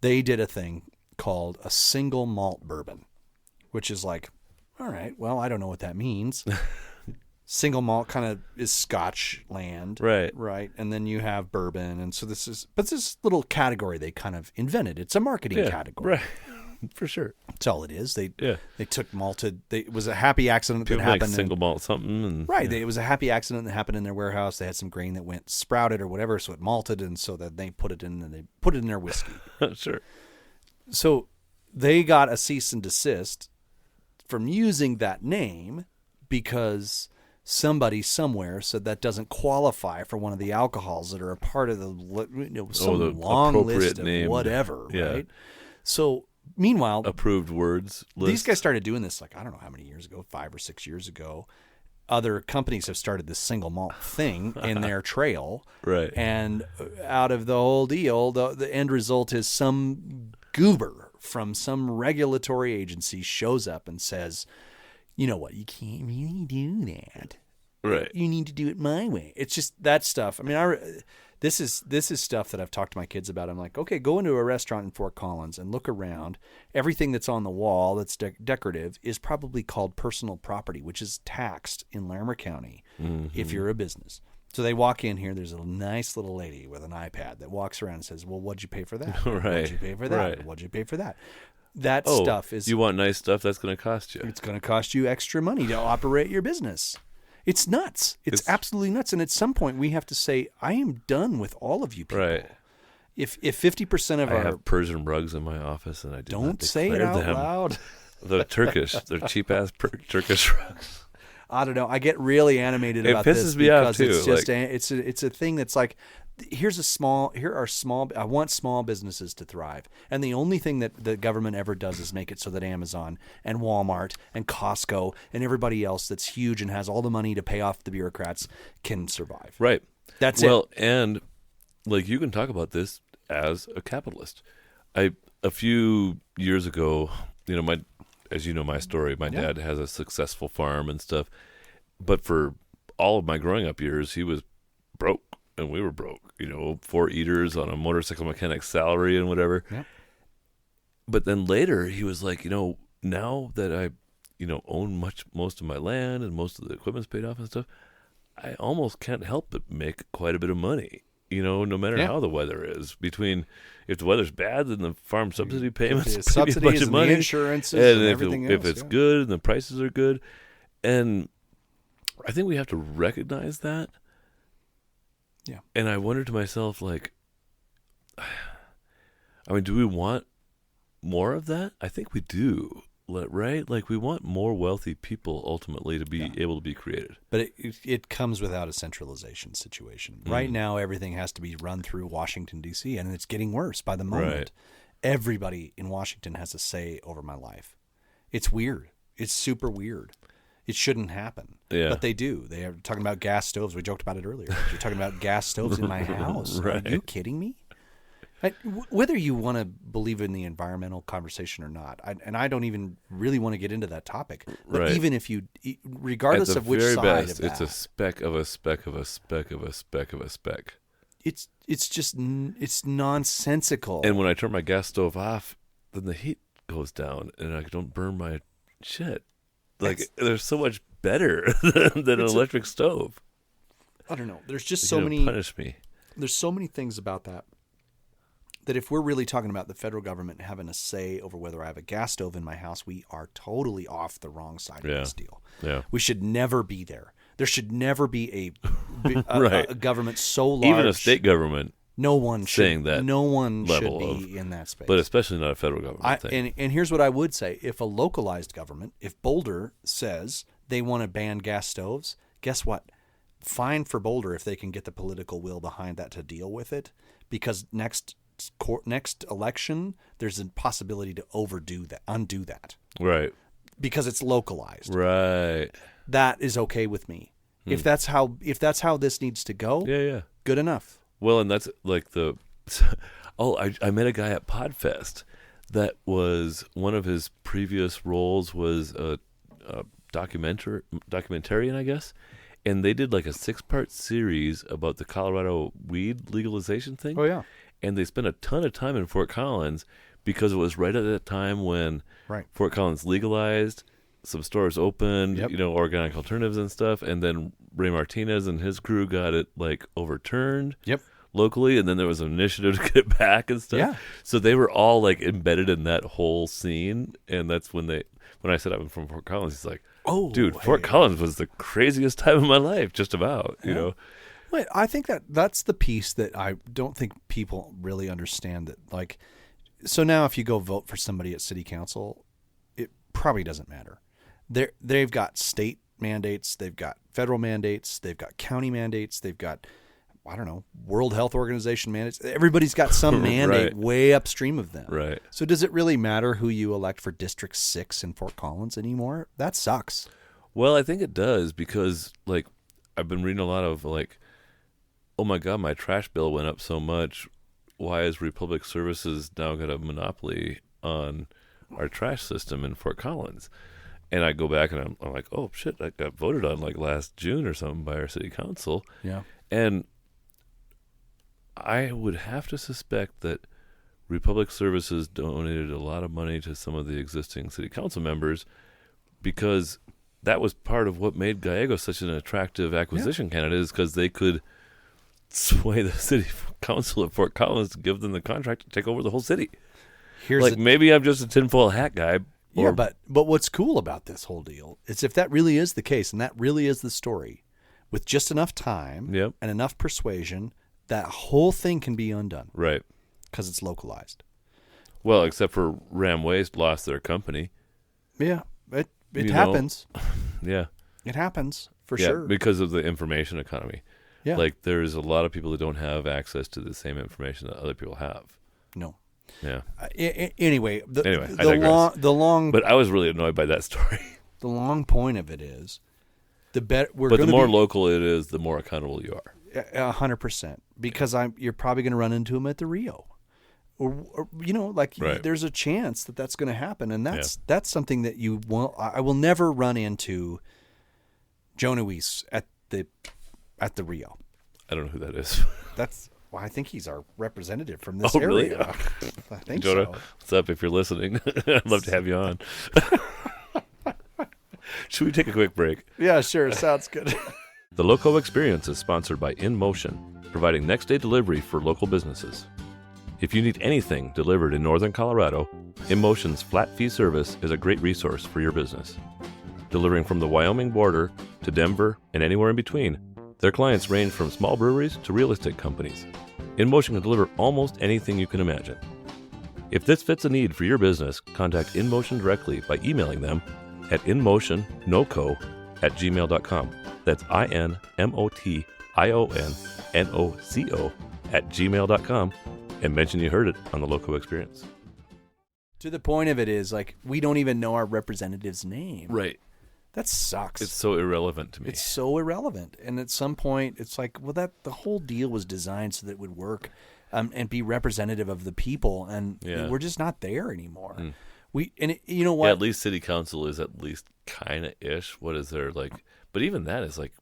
They did a thing called a single malt bourbon, which is like, all right, well, I don't know what that means. Single malt kind of is Scotch land. Right. And then you have bourbon. And so this little category they kind of invented. It's a marketing category. Right. For sure. That's all it is. They took malted. It was a happy accident that happened. Like single malt something. And, right. It was a happy accident that happened in their warehouse. They had some grain that went sprouted or whatever. So it malted. And so that they put it in their whiskey. Sure. So they got a cease and desist from using that name because somebody somewhere said that doesn't qualify for one of the alcohols that are a part of the long list of named, whatever, right? So meanwhile, approved words list. These guys started doing this, like, I don't know how many years ago, 5 or 6 years ago. Other companies have started this single malt thing in their trail. Right. And out of the whole deal, the end result is some goober from some regulatory agency shows up and says, you know what, you can't really do that. Right. You need to do it my way. It's just that stuff. I mean, this is stuff that I've talked to my kids about. I'm like, okay, go into a restaurant in Fort Collins and look around. Everything that's on the wall that's decorative is probably called personal property, which is taxed in Larimer County if you're a business. So they walk in here. There's a nice little lady with an iPad that walks around and says, well, what'd you pay for that? Right. What'd you pay for that? Right. What'd you pay for that? That stuff is... You want nice stuff, that's going to cost you. It's going to cost you extra money to operate your business. It's nuts. It's absolutely nuts. And at some point, we have to say, I am done with all of you people. Right. If 50% of I have Persian rugs in my office, and I don't say it out loud. They're Turkish. They're cheap-ass Turkish rugs. I don't know. I get really animated about this. It pisses me off, too. It's just it's a thing that's like, I want small businesses to thrive. And the only thing that the government ever does is make it so that Amazon and Walmart and Costco and everybody else that's huge and has all the money to pay off the bureaucrats can survive. Right. That's it. Well, and like you can talk about this as a capitalist. A few years ago, as you know my story, my dad has a successful farm and stuff. But for all of my growing up years, he was broke. And we were broke, 4 eaters on a motorcycle mechanic's salary and whatever. Yeah. But then later he was like, now that I, own most of my land and most of the equipment's paid off and stuff, I almost can't help but make quite a bit of money, no matter how the weather is. If the weather's bad, then the farm subsidy payments, the subsidies and the insurances and everything else. If it's good and the prices are good. And I think we have to recognize that. Yeah. And I wondered to myself, like, do we want more of that? I think we do, right? Like, we want more wealthy people ultimately to be able to be created. But it comes without a centralization situation. Right now, everything has to be run through Washington, D.C., and it's getting worse by the moment. Right. Everybody in Washington has a say over my life. It's weird. It's super weird. It shouldn't happen. Yeah. But they do. They are talking about gas stoves. We joked about it earlier. You're talking about gas stoves in my house. Right. Are you kidding me? Whether you want to believe in the environmental conversation or not, and I don't even really want to get into that topic, but even if you, regardless of which side best, of that. it's a speck of a speck of a speck of a speck of a speck. it's it's nonsensical. And when I turn my gas stove off, then the heat goes down and I don't burn my shit. Like, they're so much better than an electric stove. I don't know. There's just They so could many. punish me. There's so many things about that if we're really talking about the federal government having a say over whether I have a gas stove in my house, we are totally off the wrong side of this deal. Yeah. We should never be there. There should never be Right. a government so large. Even a state government, no one saying should, that no one should level be in that space. but especially not a federal government thing. And here's what I would say: if a localized government, if Boulder says they want to ban gas stoves, guess what? Fine for Boulder if they can get the political will behind that to deal with it, because next election there's a possibility to undo that, Right. because it's localized. Right. That is okay with me. If that's how this needs to go, Yeah. good enough. Well, and that's like I met a guy at Podfest that was one of his previous roles was a documentarian, I guess. And they did like a 6-part series about the Colorado weed legalization thing. Oh yeah. And they spent a ton of time in Fort Collins because it was right at that time when Fort Collins legalized, some stores opened, organic alternatives and stuff, and then Ray Martinez and his crew got it like overturned locally, and then there was an initiative to get it back and stuff. Yeah. So they were all like embedded in that whole scene, and that's when I said I'm from Fort Collins, he's like, "Oh, dude, Fort Collins was the craziest time of my life, just about." You know. Wait, I think that's the piece that I don't think people really understand. That like, so now if you go vote for somebody at city council, it probably doesn't matter. They've got state mandates, they've got federal mandates, they've got county mandates, they've got, I don't know, World Health Organization mandates. Everybody's got some mandate way upstream of them. Right. So does it really matter who you elect for District 6 in Fort Collins anymore? That sucks. Well, I think it does, because like I've been reading a lot of like, oh my God, my trash bill went up so much. Why is Republic Services now got a monopoly on our trash system in Fort Collins? And I go back and I'm like, oh shit, I got voted on like last June or something by our city council. Yeah. And I would have to suspect that Republic Services donated a lot of money to some of the existing city council members, because that was part of what made Gallegos such an attractive acquisition candidate, is because they could sway the city council of Fort Collins to give them the contract to take over the whole city. Maybe I'm just a tinfoil hat guy. But what's cool about this whole deal is if that really is the case, and that really is the story, with just enough time and enough persuasion, that whole thing can be undone. Right. Because it's localized. Well, except for Ram Waste lost their company. Yeah. It happens. Yeah. It happens, for sure. Because of the information economy. Yeah. Like, there's a lot of people that don't have access to the same information that other people have. No. Yeah. Anyway, I digress. the long. But I was really annoyed by that story. The long point of it is, the more local it is, the more accountable you are. 100%, because you're probably going to run into them at the Rio, or there's a chance that's going to happen, and that's something that you will. I will never run into Joe Nuis at the Rio. I don't know who that is. Well, I think he's our representative from this area. Really? I think Jonah, so. what's up? If you're listening, I'd love to have you on. Should we take a quick break? Yeah, sure. Sounds good. The LoCo Experience is sponsored by InMotion, providing next-day delivery for local businesses. If you need anything delivered in northern Colorado, InMotion's flat fee service is a great resource for your business. Delivering from the Wyoming border to Denver and anywhere in between, their clients range from small breweries to real estate companies. InMotion can deliver almost anything you can imagine. If this fits a need for your business, contact InMotion directly by emailing them at inmotionnoco@gmail.com. That's InMotionnoco@gmail.com, and mention you heard it on the LoCo Experience. To the point of it is, like, we don't even know our representative's name. Right. That sucks. It's so irrelevant to me. It's so irrelevant. And at some point, it's like, well, the whole deal was designed so that it would work and be representative of the people. And we're just not there anymore. You know what? Yeah, at least city council is at least kind of ish. What is there like? But even that is like,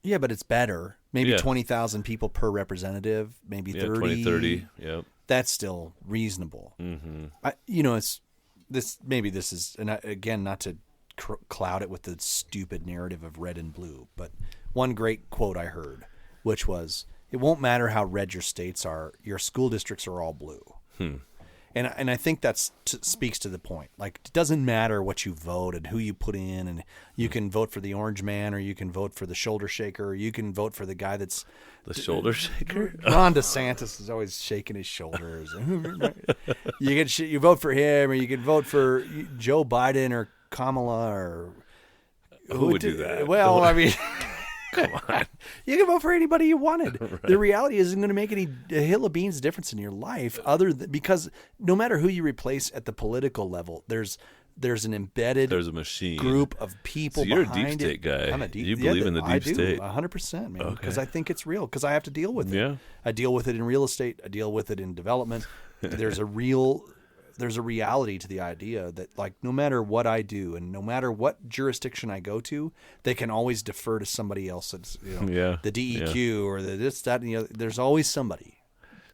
Yeah, but it's better. Maybe Yeah. 20,000 people per representative, maybe Yeah, 30. 20, 30. Yep. That's still reasonable. Mm-hmm. It's this. Maybe this is, and again, not to cloud it with the stupid narrative of red and blue, but one great quote I heard, which was, "It won't matter how red your states are. Your school districts are all blue." And I think that speaks to the point. Like, it doesn't matter what you vote and who you put in, and you can vote for the orange man, or you can vote for the shoulder shaker, or you can vote for the guy that's The shoulder shaker. Ron DeSantis is always shaking his shoulders. You vote for him, or you can vote for Joe Biden or Kamala, or Who would do that? Well, I mean, Come on. you can vote for anybody you wanted. Right. The reality isn't going to make a hill of beans difference in your life, because no matter who you replace at the political level, there's an embedded There's a machine group of people So you're a behind deep state guy. I'm a deep, You believe in the deep state. 100%, man, because Okay. I think it's real, because I have to deal with it. Yeah. I deal with it in real estate. I deal with it in development. There's a reality to the idea that, like, no matter what I do and no matter what jurisdiction I go to, they can always defer to somebody else. That's, Yeah. the DEQ or the this, that, and the other. There's always somebody.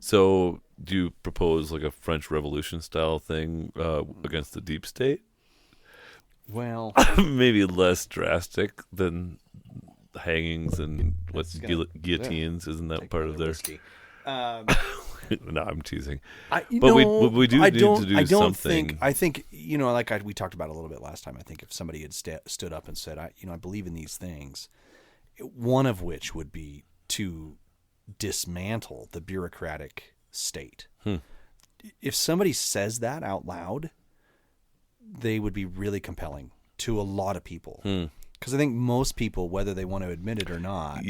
So do you propose like a French Revolution style thing against the deep state? Well, Maybe less drastic than hangings and guillotines. Isn't that part of their? No, I'm teasing. We do need to do something. I think like we talked about a little bit last time. I think if somebody had stood up and said, I believe in these things, one of which would be to dismantle the bureaucratic state. If somebody says that out loud, they would be really compelling to a lot of people. Because I think most people, whether they want to admit it or not,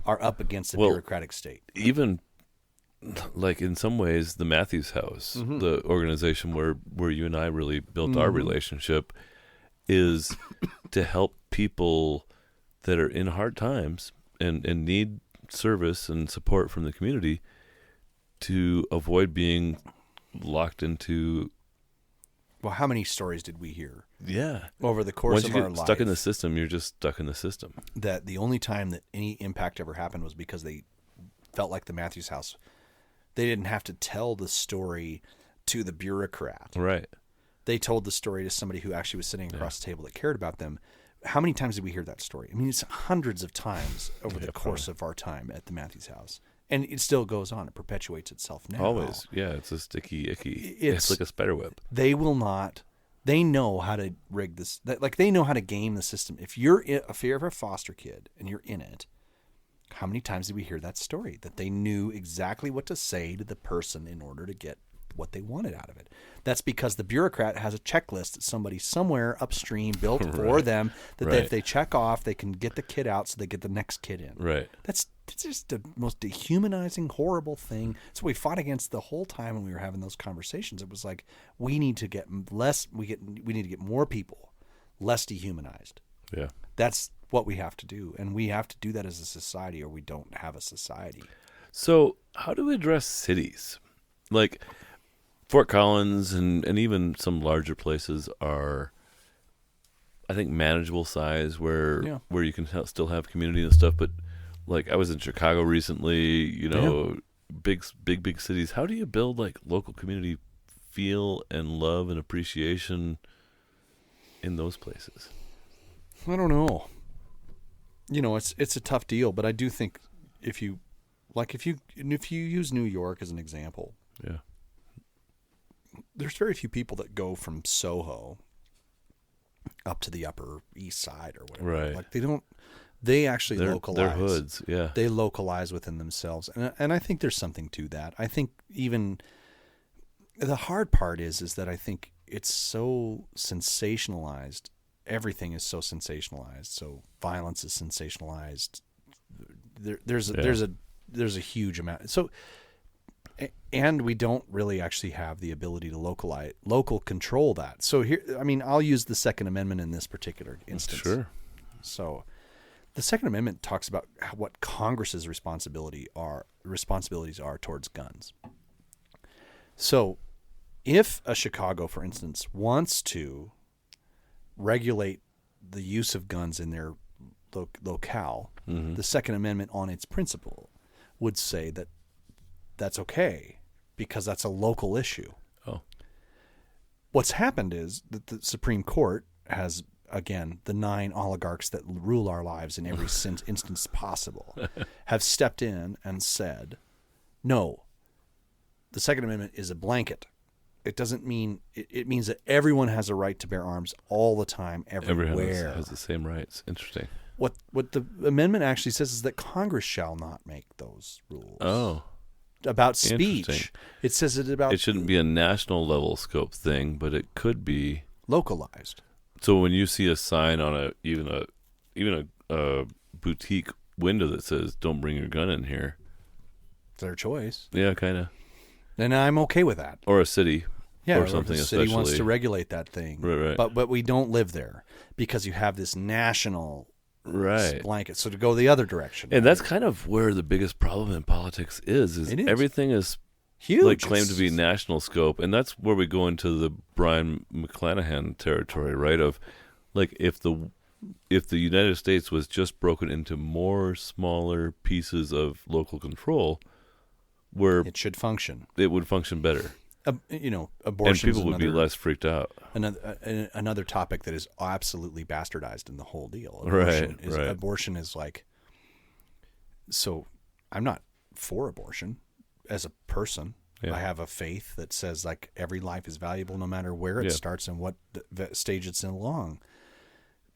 are up against the bureaucratic state. Even like in some ways, the Matthews House, the organization where you and I really built our relationship, is to help people that are in hard times and need service and support from the community to avoid being locked into. Well, how many stories did we hear? Yeah. Over the course of our life. Once you get stuck in the system, you're just stuck in the system. That the only time that any impact ever happened was because they felt like the Matthews House. They didn't have to tell the story to the bureaucrat. Right. They told the story to somebody who actually was sitting across the table that cared about them. How many times did we hear that story? I mean, it's hundreds of times over the course of our time at the Matthews House. And it still goes on. It perpetuates itself now. Always. Yeah, it's a sticky, icky. It's like a spider web. They will not. They know how to rig this. Like, they know how to game the system. If you're a fear of a foster kid and you're in it, how many times did we hear that story? That they knew exactly what to say to the person in order to get what they wanted out of it. That's because the bureaucrat has a checklist that somebody somewhere upstream built for them that if they check off, they can get the kid out so they get the next kid in. Right. That's just the most dehumanizing, horrible thing. That's what we fought against the whole time when we were having those conversations. It was like, we need to get less, we need to get more people less dehumanized. Yeah. That's what we have to do. And we have to do that as a society, or we don't have a society. So how do we address cities? Like Fort Collins and even some larger places are, I think, manageable size where you can still have community and stuff. But like I was in Chicago recently, big cities. How do you build like local community feel and love and appreciation in those places? I don't know. It's a tough deal, but I do think if you use New York as an example, there's very few people that go from Soho up to the Upper East Side or whatever. Right. Like they actually localize. They're hoods, yeah. They localize within themselves. And I think there's something to that. I think even the hard part is that I think it's so sensationalized. Everything is so sensationalized. So violence is sensationalized. There's a huge amount. So, and we don't really actually have the ability to local control that. So here, I mean, I'll use the Second Amendment in this particular instance. Sure. So the Second Amendment talks about what Congress's responsibilities are towards guns. So if a Chicago, for instance, wants to regulate the use of guns in their locale, Mm-hmm. the Second Amendment on its principle would say that that's okay because that's a local issue. Oh. What's happened is that the Supreme Court has, again, the 9 oligarchs that rule our lives in every instance possible, have stepped in and said, no, the Second Amendment is a blanket. It doesn't mean it means that everyone has a right to bear arms all the time, everywhere. Everyone has the same rights. Interesting. What the amendment actually says is that Congress shall not make those rules. Oh. About speech. It says it about. It shouldn't be a national level scope thing, but it could be localized. So when you see a sign on even a boutique window that says "Don't bring your gun in here," it's their choice. Yeah, kind of. And I'm okay with that. Or a city. Yeah, or something. The city wants to regulate that thing. Right. But we don't live there because you have this national blanket. So to go the other direction. And that's kind of where the biggest problem in politics is everything is huge. Like claimed to be national scope, and that's where we go into the Brian McClanahan territory, right? Of like if the United States was just broken into more smaller pieces of local control, where it should function, it would function better. Abortion, and people would be less freaked out. Another topic that is absolutely bastardized in the whole deal. Abortion is like. So, I'm not for abortion as a person. Yeah. I have a faith that says like every life is valuable no matter where it starts and what stage it's in along.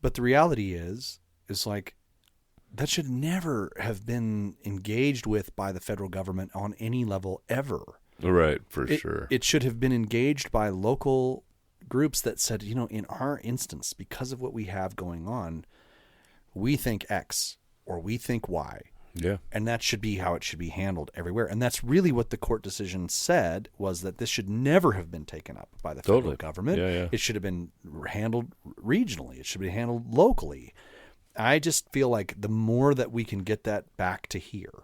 But the reality is like that should never have been engaged with by the federal government on any level ever. Right, for sure. It should have been engaged by local groups that said, in our instance, because of what we have going on, we think X or we think Y. Yeah. And that should be how it should be handled everywhere. And that's really what the court decision said, was that this should never have been taken up by the federal government. Yeah. It should have been handled regionally. It should be handled locally. I just feel like the more that we can get that back to here,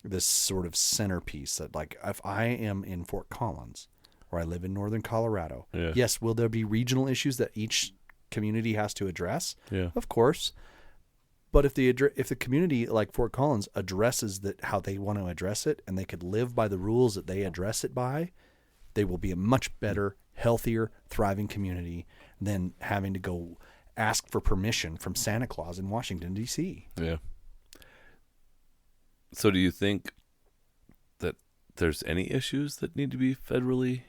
this sort of centerpiece that, like, if I am in Fort Collins or I live in northern Colorado, yes, will there be regional issues that each community has to address? Yeah. Of course. But if the community like Fort Collins addresses that how they want to address it, and they could live by the rules that they address it by, they will be a much better, healthier, thriving community than having to go ask for permission from Santa Claus in Washington, D.C. Yeah. So do you think that there's any issues that need to be federally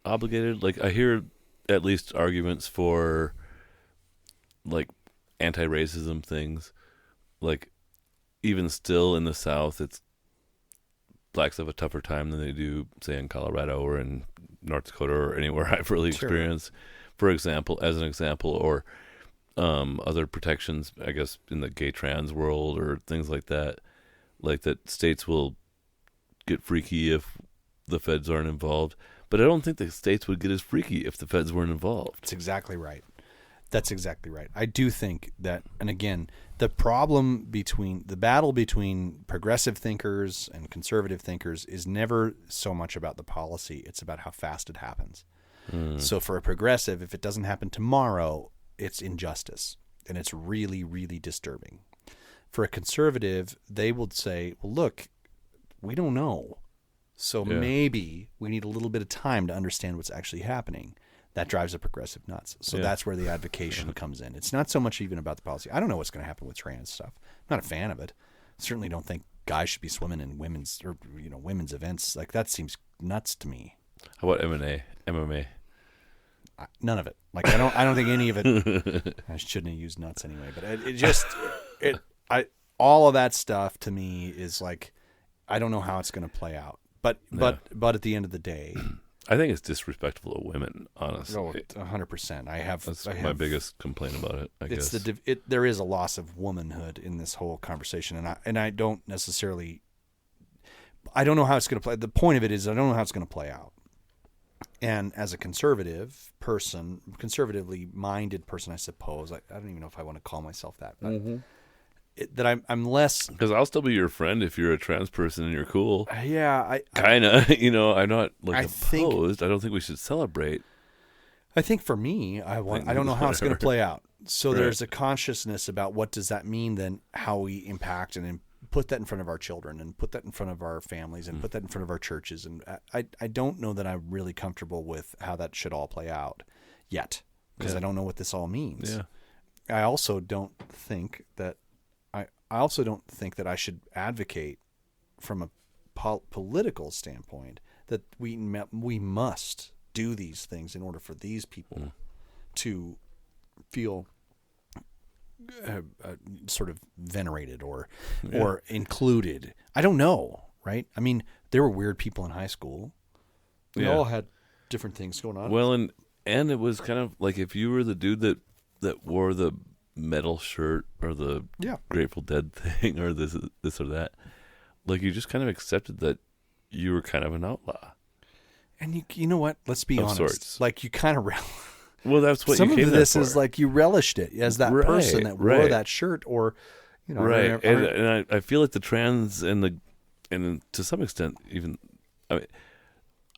obligated? Like, I hear at least arguments for, like, anti-racism things. Like, even still in the South, blacks have a tougher time than they do, say, in Colorado or in North Dakota or anywhere I've really experienced. For example, or other protections, I guess, in the gay trans world or things like that. Like that states will get freaky if the feds aren't involved. But I don't think the states would get as freaky if the feds weren't involved. That's exactly right. I do think that, and again, the battle between progressive thinkers and conservative thinkers is never so much about the policy. It's about how fast it happens. So for a progressive, if it doesn't happen tomorrow, it's injustice. And it's really, really disturbing. For a conservative, they would say, well, look, we don't know. So maybe we need a little bit of time to understand what's actually happening. That drives a progressive nuts. So that's where the advocation comes in. It's not so much even about the policy. I don't know what's going to happen with trans stuff. I'm not a fan of it. Certainly don't think guys should be swimming in women's events. Like, that seems nuts to me. How about MMA? None of it. Like, I don't think any of it. I shouldn't have used nuts anyway. But all of that stuff to me is like, I don't know how it's going to play out. But at the end of the day, I think it's disrespectful to women, honestly. 100%. That's my biggest complaint about it, I guess. There is a loss of womanhood in this whole conversation, and I don't necessarily. I don't know how it's going to play. The point of it is, I don't know how it's going to play out. And as a conservatively minded person, I suppose, I don't even know if I want to call myself that, but that I'm less. Because I'll still be your friend if you're a trans person and you're cool. Yeah, kind of. I'm not opposed. I don't think we should celebrate. I think for me, I don't know how it's going to play out. So Right. there's a consciousness about what does that mean then, how we impact and put that in front of our children and put that in front of our families and put that in front of our churches. And I don't know that I'm really comfortable with how that should all play out yet, because I don't know what this all means. Yeah. I also don't think that I should advocate from a political standpoint that we must do these things in order for these people to feel sort of venerated or included. I don't know, right? I mean, there were weird people in high school. We all had different things going on. Well, and it was kind of like if you were the dude that wore the metal shirt or the Grateful Dead thing or this or that, like you just kind of accepted that you were kind of an outlaw. And you know what? Let's be honest. Sorts. Like you kind of well, that's what some you came of this there for. is like you relished it as that person that wore that shirt, or right. And I feel like the trans and to some extent even, I mean,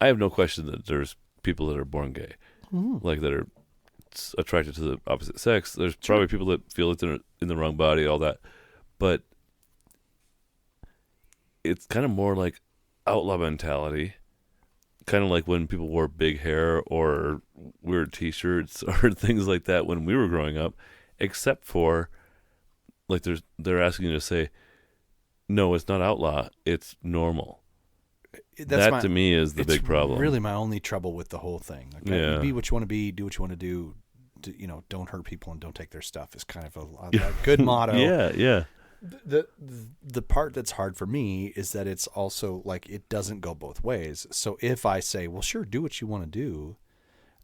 I have no question that there's people that are born gay, like that are attracted to the opposite sex. There's probably people that feel like they're in the wrong body, all that, but it's kind of more like outlaw mentality. Kind of like when people wore big hair or weird T-shirts or things like that when we were growing up, except for like they're asking you to say, no, it's not outlaw, it's normal. To me is the big problem. Really, my only trouble with the whole thing. Like, be what you want to be, do what you want to do. Don't hurt people and don't take their stuff is kind of a good motto. Yeah. The part that's hard for me is that it's also like it doesn't go both ways. So if I say, well, sure, do what you want to do,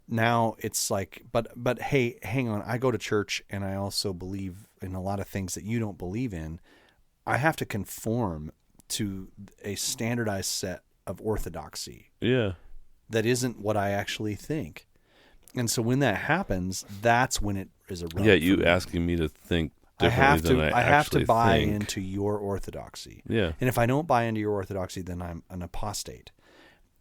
now it's like, but hey, hang on, I go to church and I also believe in a lot of things that you don't believe in. I have to conform to a standardized set of orthodoxy. Yeah. That isn't what I actually think. And so when that happens, that's when it is a rub. Yeah, you asking me to think differently I have to buy into your orthodoxy. Yeah. And if I don't buy into your orthodoxy, then I'm an apostate.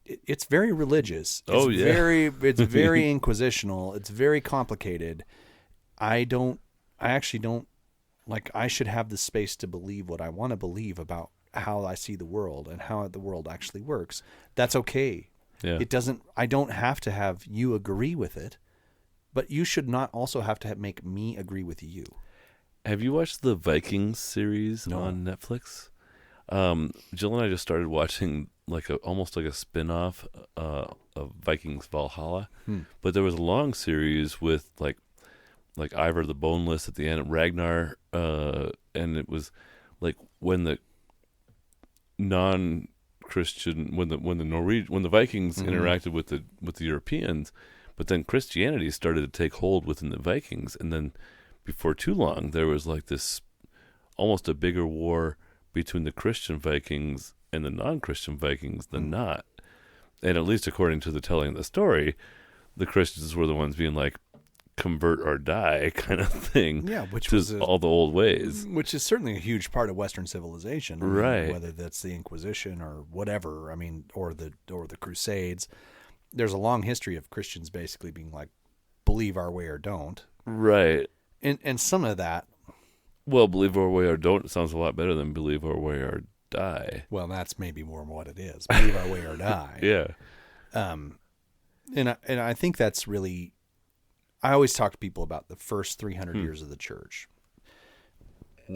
It's very religious. It's it's very inquisitional. It's very complicated. I actually don't like, I should have the space to believe what I want to believe about how I see the world and how the world actually works. That's okay. Yeah. I don't have to have you agree with it, but you should not also have to make me agree with you. Have you watched the Vikings series on Netflix? Jill and I just started watching almost like a spin-off of Vikings Valhalla. But there was a long series with like Ivar the Boneless at the end, Ragnar, and it was like when the non-Christian, when the Vikings interacted with the Europeans, but then Christianity started to take hold within the Vikings, and then before too long there was like this almost a bigger war between the Christian Vikings and the non-Christian Vikings than not. And at least according to the telling of the story, the Christians were the ones being like, convert or die kind of thing. Yeah, which to was all the old ways. Which is certainly a huge part of Western civilization. Right. Whether that's the Inquisition or whatever, I mean, or the Crusades. There's a long history of Christians basically being like, believe our way or don't. Right. And some of that. Well, believe our way or don't sounds a lot better than believe our way or die. Well, that's maybe more what it is. Believe our way or die. Yeah. And I think that's really, I always talk to people about the first 300 years of the church.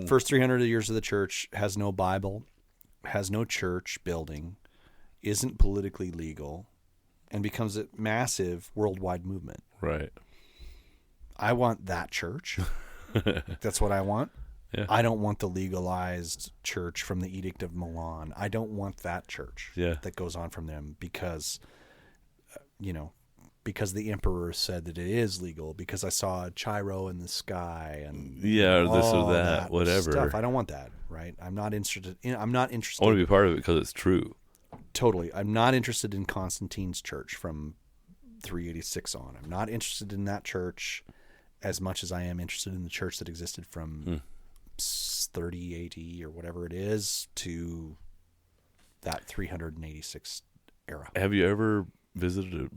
First 300 years of the church has no Bible, has no church building, isn't politically legal, and becomes a massive worldwide movement. Right. I want that church. That's what I want. Yeah. I don't want the legalized church from the Edict of Milan. I don't want that church that goes on from them because, because the emperor said that it is legal, because I saw a gyro in the sky and or this or that, whatever stuff. I don't want that, right? I'm not interested. I want to be part of it because it's true. Totally. I'm not interested in Constantine's church from 386 on. I'm not interested in that church as much as I am interested in the church that existed from 3080 or whatever it is to that 386 era. Have you ever visited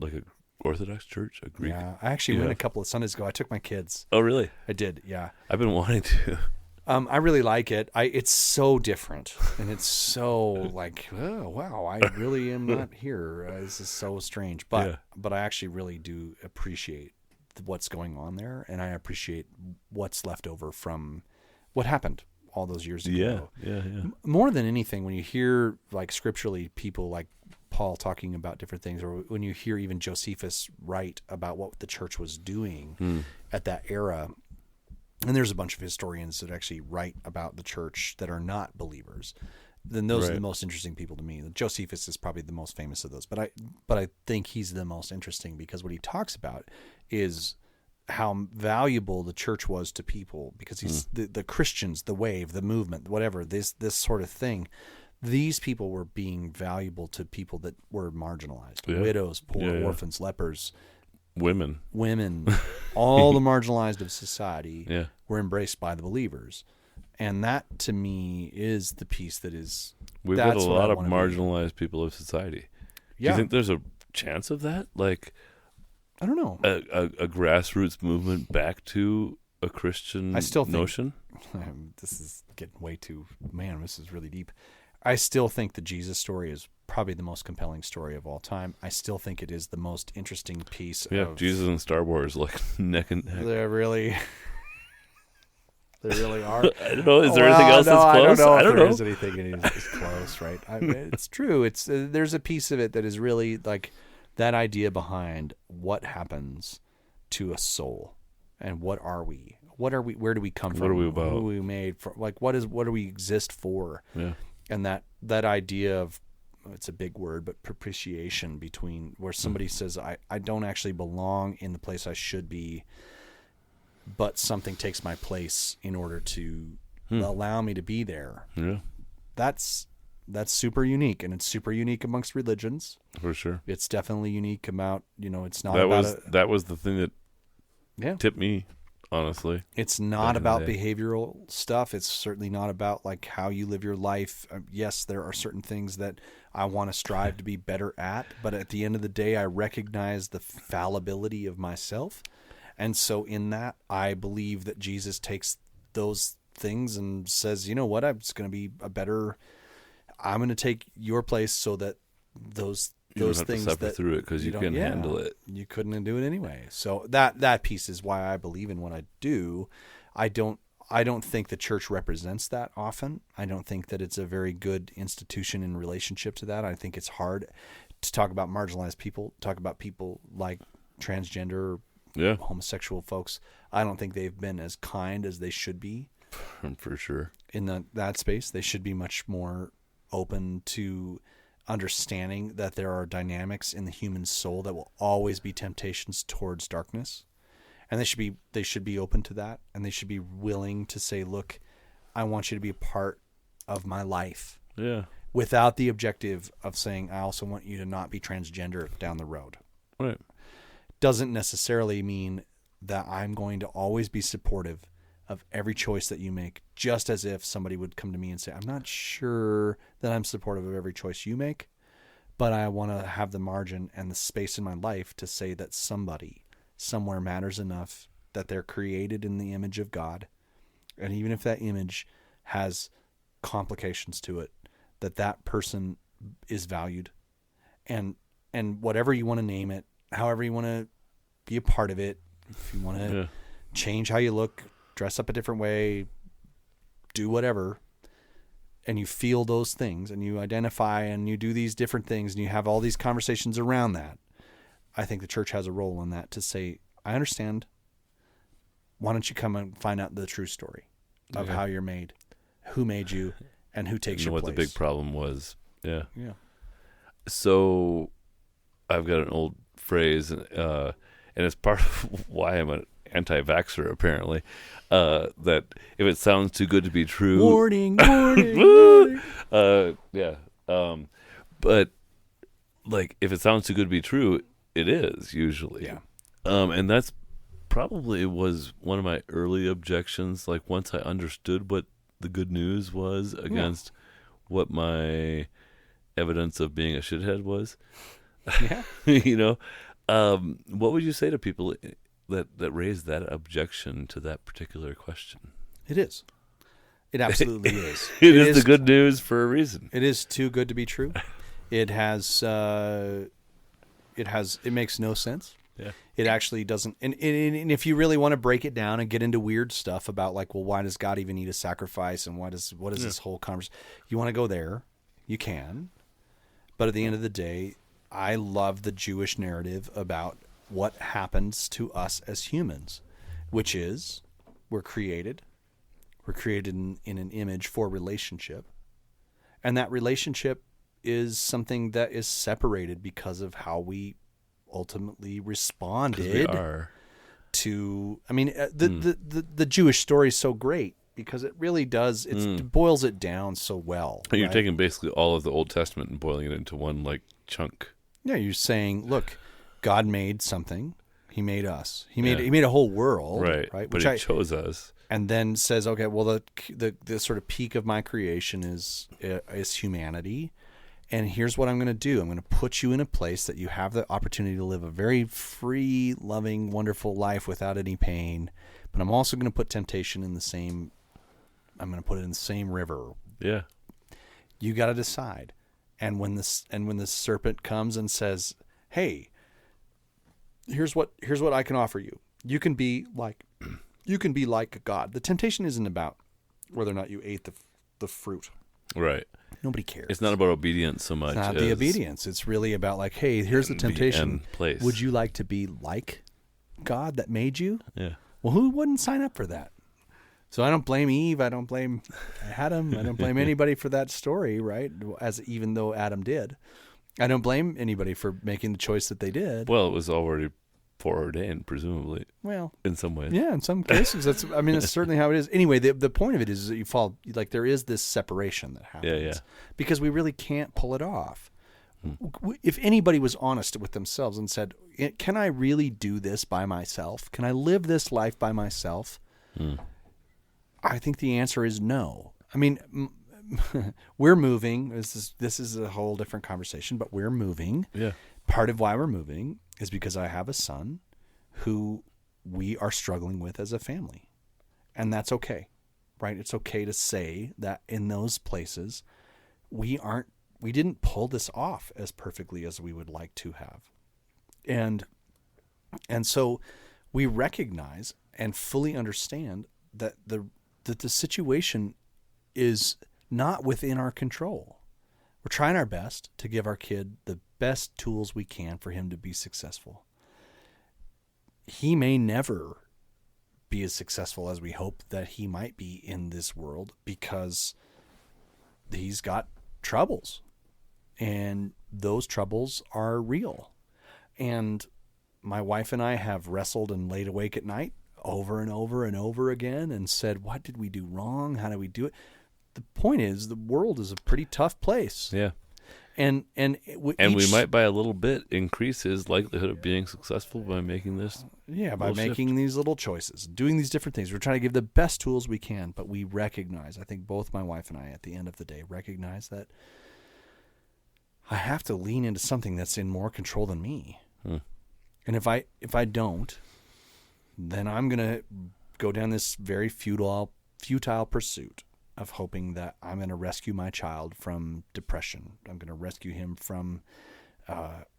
Orthodox Church, a Greek. Yeah, I actually went a couple of Sundays ago. I took my kids. Oh, really? I did, yeah. I've been wanting to. I really like it. It's so different, and it's so like, oh wow, I really am not here. This is so strange, but I actually really do appreciate what's going on there, and I appreciate what's left over from what happened all those years ago. Yeah. More than anything, when you hear like scripturally people like Paul talking about different things, or when you hear even Josephus write about what the church was doing at that era. And there's a bunch of historians that actually write about the church that are not believers. Then those are the most interesting people to me. Josephus is probably the most famous of those, but I think he's the most interesting because what he talks about is how valuable the church was to people, because he's the Christians, the wave, the movement, whatever, this sort of thing. These people were being valuable to people that were marginalized, widows, poor, orphans, lepers. Women, all the marginalized of society were embraced by the believers. And that, to me, is the piece that is... We've got a lot of marginalized people of society. Do you think there's a chance of that? Like, I don't know. A grassroots movement back to a Christian notion? This is getting way too... Man, this is really deep. I still think the Jesus story is probably the most compelling story of all time. I still think it is the most interesting piece of... Jesus and Star Wars like neck and neck. They really are. I don't know. Is there anything else that's close? I don't know if there is anything that's close, right? It's true. It's there's a piece of it that is really like that idea behind what happens to a soul and what are we? What are we? Where do we come from? What are we about? Who are we made for? Like what do we exist for? Yeah. And that idea of, it's a big word, but propitiation, between where somebody says, I don't actually belong in the place I should be, but something takes my place in order to allow me to be there. Yeah. That's super unique, and it's super unique amongst religions. For sure. It's definitely unique about, it's not that was the thing that tipped me. Honestly, it's not about behavioral stuff. It's certainly not about like how you live your life. Yes, there are certain things that I want to strive to be better at, but at the end of the day, I recognize the fallibility of myself. And so in that, I believe that Jesus takes those things and says, you know what, I'm going to take your place so that those things suffer through it because you can handle it. You couldn't do it anyway. So that piece is why I believe in what I do. I don't think the church represents that often. I don't think that it's a very good institution in relationship to that. I think it's hard to talk about marginalized people, talk about people like transgender, homosexual folks. I don't think they've been as kind as they should be. For sure. In that space, they should be much more open to understanding that there are dynamics in the human soul that will always be temptations towards darkness, and they should be open to that, and they should be willing to say, look, I want you to be a part of my life, without the objective of saying I also want you to not be transgender down the road. Right. Doesn't necessarily mean that I'm going to always be supportive of every choice that you make, just as if somebody would come to me and say, I'm not sure that I'm supportive of every choice you make, but I want to have the margin and the space in my life to say that somebody somewhere matters enough that they're created in the image of God. And even if that image has complications to it, that person is valued, and whatever you want to name it, however you want to be a part of it, if you want to change how you look, dress up a different way, do whatever, and you feel those things and you identify and you do these different things and you have all these conversations around that, I think the church has a role in that to say, I understand. Why don't you come and find out the true story of how you're made, who made you, and who takes your place. What the big problem was. Yeah. Yeah. So I've got an old phrase, and it's part of why I'm an anti-vaxxer, apparently, that if it sounds too good to be true... Warning. But, like, if it sounds too good to be true, it is, usually. Yeah. And that's probably was one of my early objections, like, once I understood what the good news was against what my evidence of being a shithead was. Yeah. You know? What would you say to people that raise that objection to that particular question? It is. It absolutely is. It is the good news for a reason. It is too good to be true. It has. It makes no sense. Yeah. It actually doesn't. And if you really want to break it down and get into weird stuff about like, well, why does God even need a sacrifice, and what is this whole conversation? You want to go there, you can. But at the end of the day, I love the Jewish narrative about what happens to us as humans, which is we're created in an image for relationship. And that relationship is something that is separated because of how we ultimately responded to. I mean, the Jewish story is so great because it really does. It boils it down so well. You're taking basically all of the Old Testament and boiling it into one like chunk. Yeah, you're saying, look, God made something. He made us. He made a whole world. Right. But He chose us. And then says, okay, well, the sort of peak of my creation is humanity. And here's what I'm going to do. I'm going to put you in a place that you have the opportunity to live a very free, loving, wonderful life without any pain. But I'm also going to put temptation in the same. I'm going to put it in the same river. Yeah. You got to decide. And when the serpent comes and says, "Hey, here's what I can offer you. You can be like God." The temptation isn't about whether or not you ate the fruit. Right. Nobody cares. It's not about obedience so much. It's not the obedience. It's really about like, hey, here's the temptation. Would you like to be like God that made you? Yeah. Well, who wouldn't sign up for that? So I don't blame Eve. I don't blame Adam. I don't blame anybody for that story, right? Even though Adam did. I don't blame anybody for making the choice that they did. Well, it was already foreordained, presumably. Well, in some ways. Yeah, in some cases. That's certainly how it is. Anyway, the point of it is that you fall, like there is this separation that happens. Yeah. Because we really can't pull it off. If anybody was honest with themselves and said, can I really do this by myself? Can I live this life by myself? I think the answer is no. I mean, we're moving. This is a whole different conversation, but we're moving. Yeah. Part of why we're moving is because I have a son who we are struggling with as a family. And that's okay, right? It's okay to say that in those places, we didn't pull this off as perfectly as we would like to have. And so we recognize and fully understand that the situation is not within our control. We're trying our best to give our kid the best tools we can for him to be successful. He may never be as successful as we hope that he might be in this world because he's got troubles, and those troubles are real. And my wife and I have wrestled and laid awake at night over and over and over again and said, what did we do wrong? How do we do it? The point is, the world is a pretty tough place. Yeah. And we might by a little bit increase his likelihood of being successful by making this. Yeah, by making these little choices, doing these different things. We're trying to give the best tools we can, but we recognize, I think both my wife and I at the end of the day recognize that I have to lean into something that's in more control than me. And if I don't, then I'm going to go down this very futile pursuit of hoping that I'm going to rescue my child from depression. I'm going to rescue him from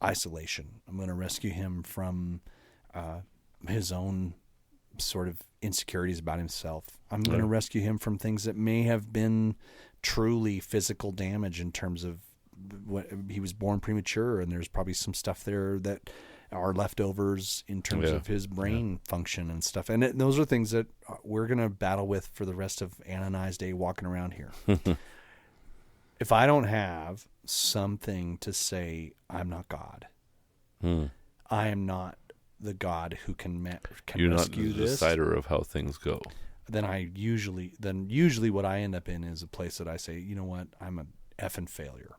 isolation. I'm going to rescue him from his own sort of insecurities about himself. I'm going to rescue him from things that may have been truly physical damage in terms of what he was born premature, and there's probably some stuff there that are leftovers in terms of his brain function and stuff. And those are things that we're going to battle with for the rest of Anna and I's day walking around here. If I don't have something to say, I'm not God. I am not the God who can rescue this. You're not the decider of how things go. Then usually what I end up in is a place that I say, you know what, I'm an effing failure.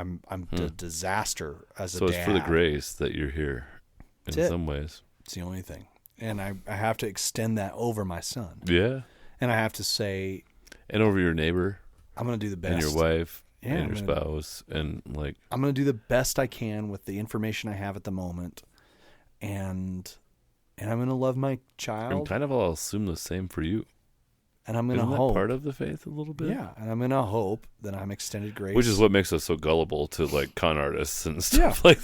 I'm a disaster as a dad. So it's for the grace that you're here in some ways. It's the only thing. And I have to extend that over my son. Yeah. And I have to say... And over your neighbor. I'm going to do the best. And your wife. Yeah, and your spouse. And like... I'm going to do the best I can with the information I have at the moment and I'm going to love my And child, kind of I'll assume the same for you. and I'm going to Isn't that hope. part of the faith a little bit? Yeah, and I'm going to hope that I'm extended grace. Which is what makes us so gullible to like con artists and stuff like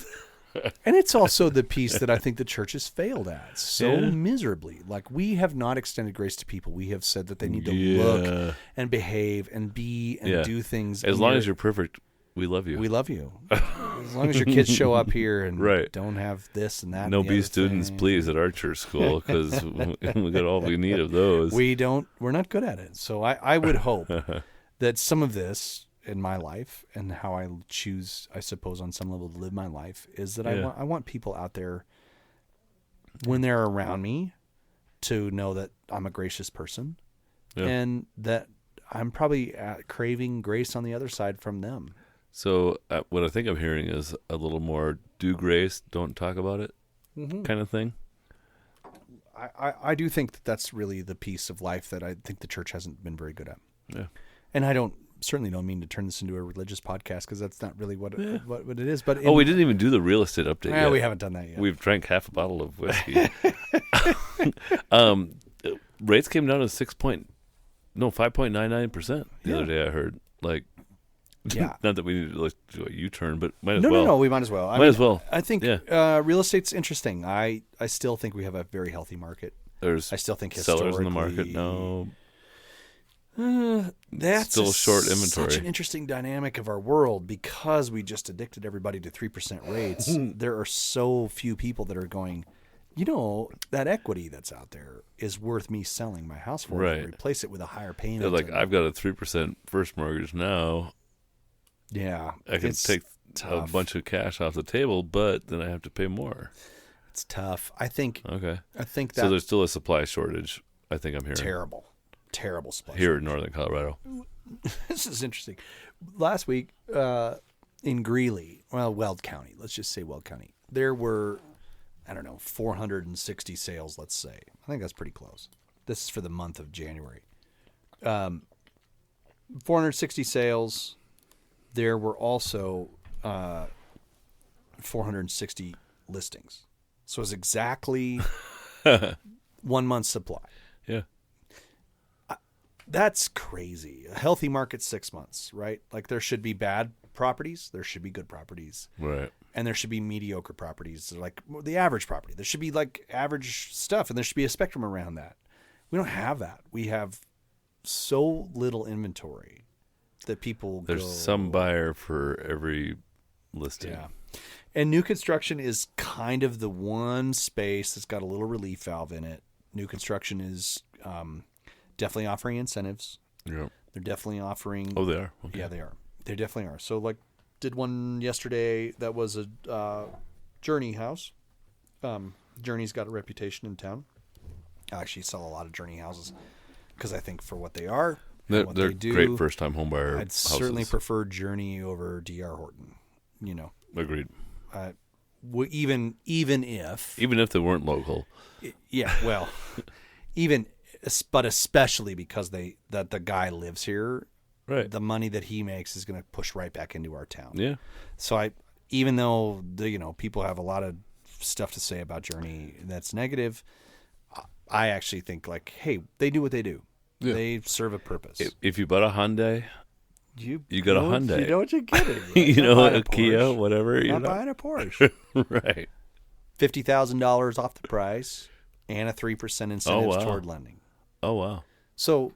that. And it's also the piece that I think the church has failed at so Yeah. miserably. Like, we have not extended grace to people. We have said that they need to look and behave and be and do things. As long as you're perfect, we love you. we love you. As long as your kids show up here and Right. don't have this and that. No and the B other students, thing. please, at our church school, because we got all we need of those. We're not good at it. So I would hope that some of this in my life and how I choose, I suppose, on some level to live my life is that I want people out there when they're around me to know that I'm a gracious person and that I'm probably craving grace on the other side from them. So what I think I'm hearing is a little more do grace, don't talk about it kind of thing. I do think that that's really the piece of life that I think the church hasn't been very good at. Yeah. And I certainly don't mean to turn this into a religious podcast because that's not really what it is. But We didn't even do the real estate update yet. We haven't done that yet. We've drank half a bottle of whiskey. Rates came down to 5.99% the other day. I heard not that we need to do a U-turn, but might as well. No, we might as well. Might as well. I think real estate's interesting. I still think we have a very healthy market. There's I still think sellers in the market. No, that's still short inventory. Such an interesting dynamic of our world because we just addicted everybody to 3% rates. There are so few people that are going, that equity that's out there is worth me selling my house for and replace it with a higher payment. They're like, I've got a 3% first mortgage now. Yeah, I can take a bunch of cash off the table, but then I have to pay more. It's tough. I think that so there's still a supply shortage. I think I'm hearing terrible supply here in northern Colorado. This is interesting. Last week in Greeley, Weld County, let's just say Weld County, there were 460 sales. Let's say I think that's pretty close. This is for the month of January. 460 sales. There were also 460 listings. So it's exactly 1 month's supply. Yeah. That's crazy. A healthy market's 6 months, right? Like there should be bad properties. There should be good properties. Right. And there should be mediocre properties, like the average property. There should be like average stuff, and there should be a spectrum around that. We don't have that. We have so little inventory that There's some buyer for every listing. Yeah. And new construction is kind of the one space that's got a little relief valve in it. New construction is definitely offering incentives. Yeah. They're definitely offering. Oh, they are? Okay. Yeah, they are. They definitely are. So, did one yesterday that was a Journey house. Journey's got a reputation in town. I actually sell a lot of Journey houses because I think for what they are, they're they do, great first-time homebuyer I'd houses. certainly prefer Journey over D.R. Horton. Agreed. Even if they weren't local. Yeah, well, but especially because the guy lives here, right? The money that he makes is going to push right back into our town. Yeah. So even though people have a lot of stuff to say about Journey that's negative, I actually think hey, they do what they do. Yeah. They serve a purpose. If you bought a Hyundai, you got a Hyundai. You know what you're getting. A Kia, whatever. You're not buying a Porsche. Right. $50,000 off the price and a 3% incentive toward lending. Oh, wow. So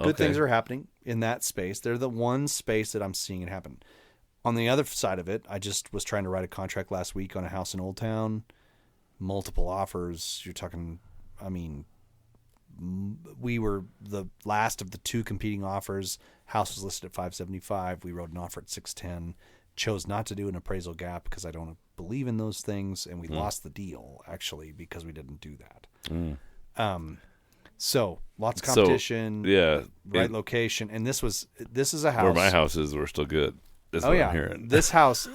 good things are happening in that space. They're the one space that I'm seeing it happen. On the other side of it, I just was trying to write a contract last week on a house in Old Town. Multiple offers. You're talking, we were the last of the two competing offers. House was listed at $575. We wrote an offer at $610. Chose not to do an appraisal gap because I don't believe in those things, and we lost the deal actually because we didn't do that. So lots of competition. Right location, and this is a house where my house is. We're still good. That's what I'm hearing. This house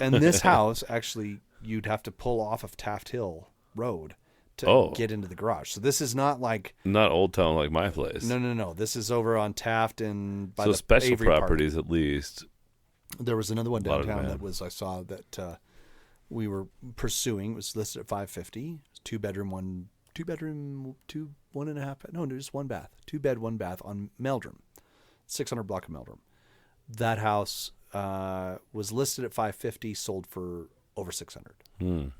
actually you'd have to pull off of Taft Hill Road to get into the garage. So this is not not Old Town like my place. No. This is over on Taft and by the special Avery properties Park. At least. There was another one downtown I saw that we were pursuing. It was listed at $550. It's one and a half. No, just one bath. 2 bed, 1 bath on Meldrum, 600 block of Meldrum. That house was listed at $550, sold for over $600,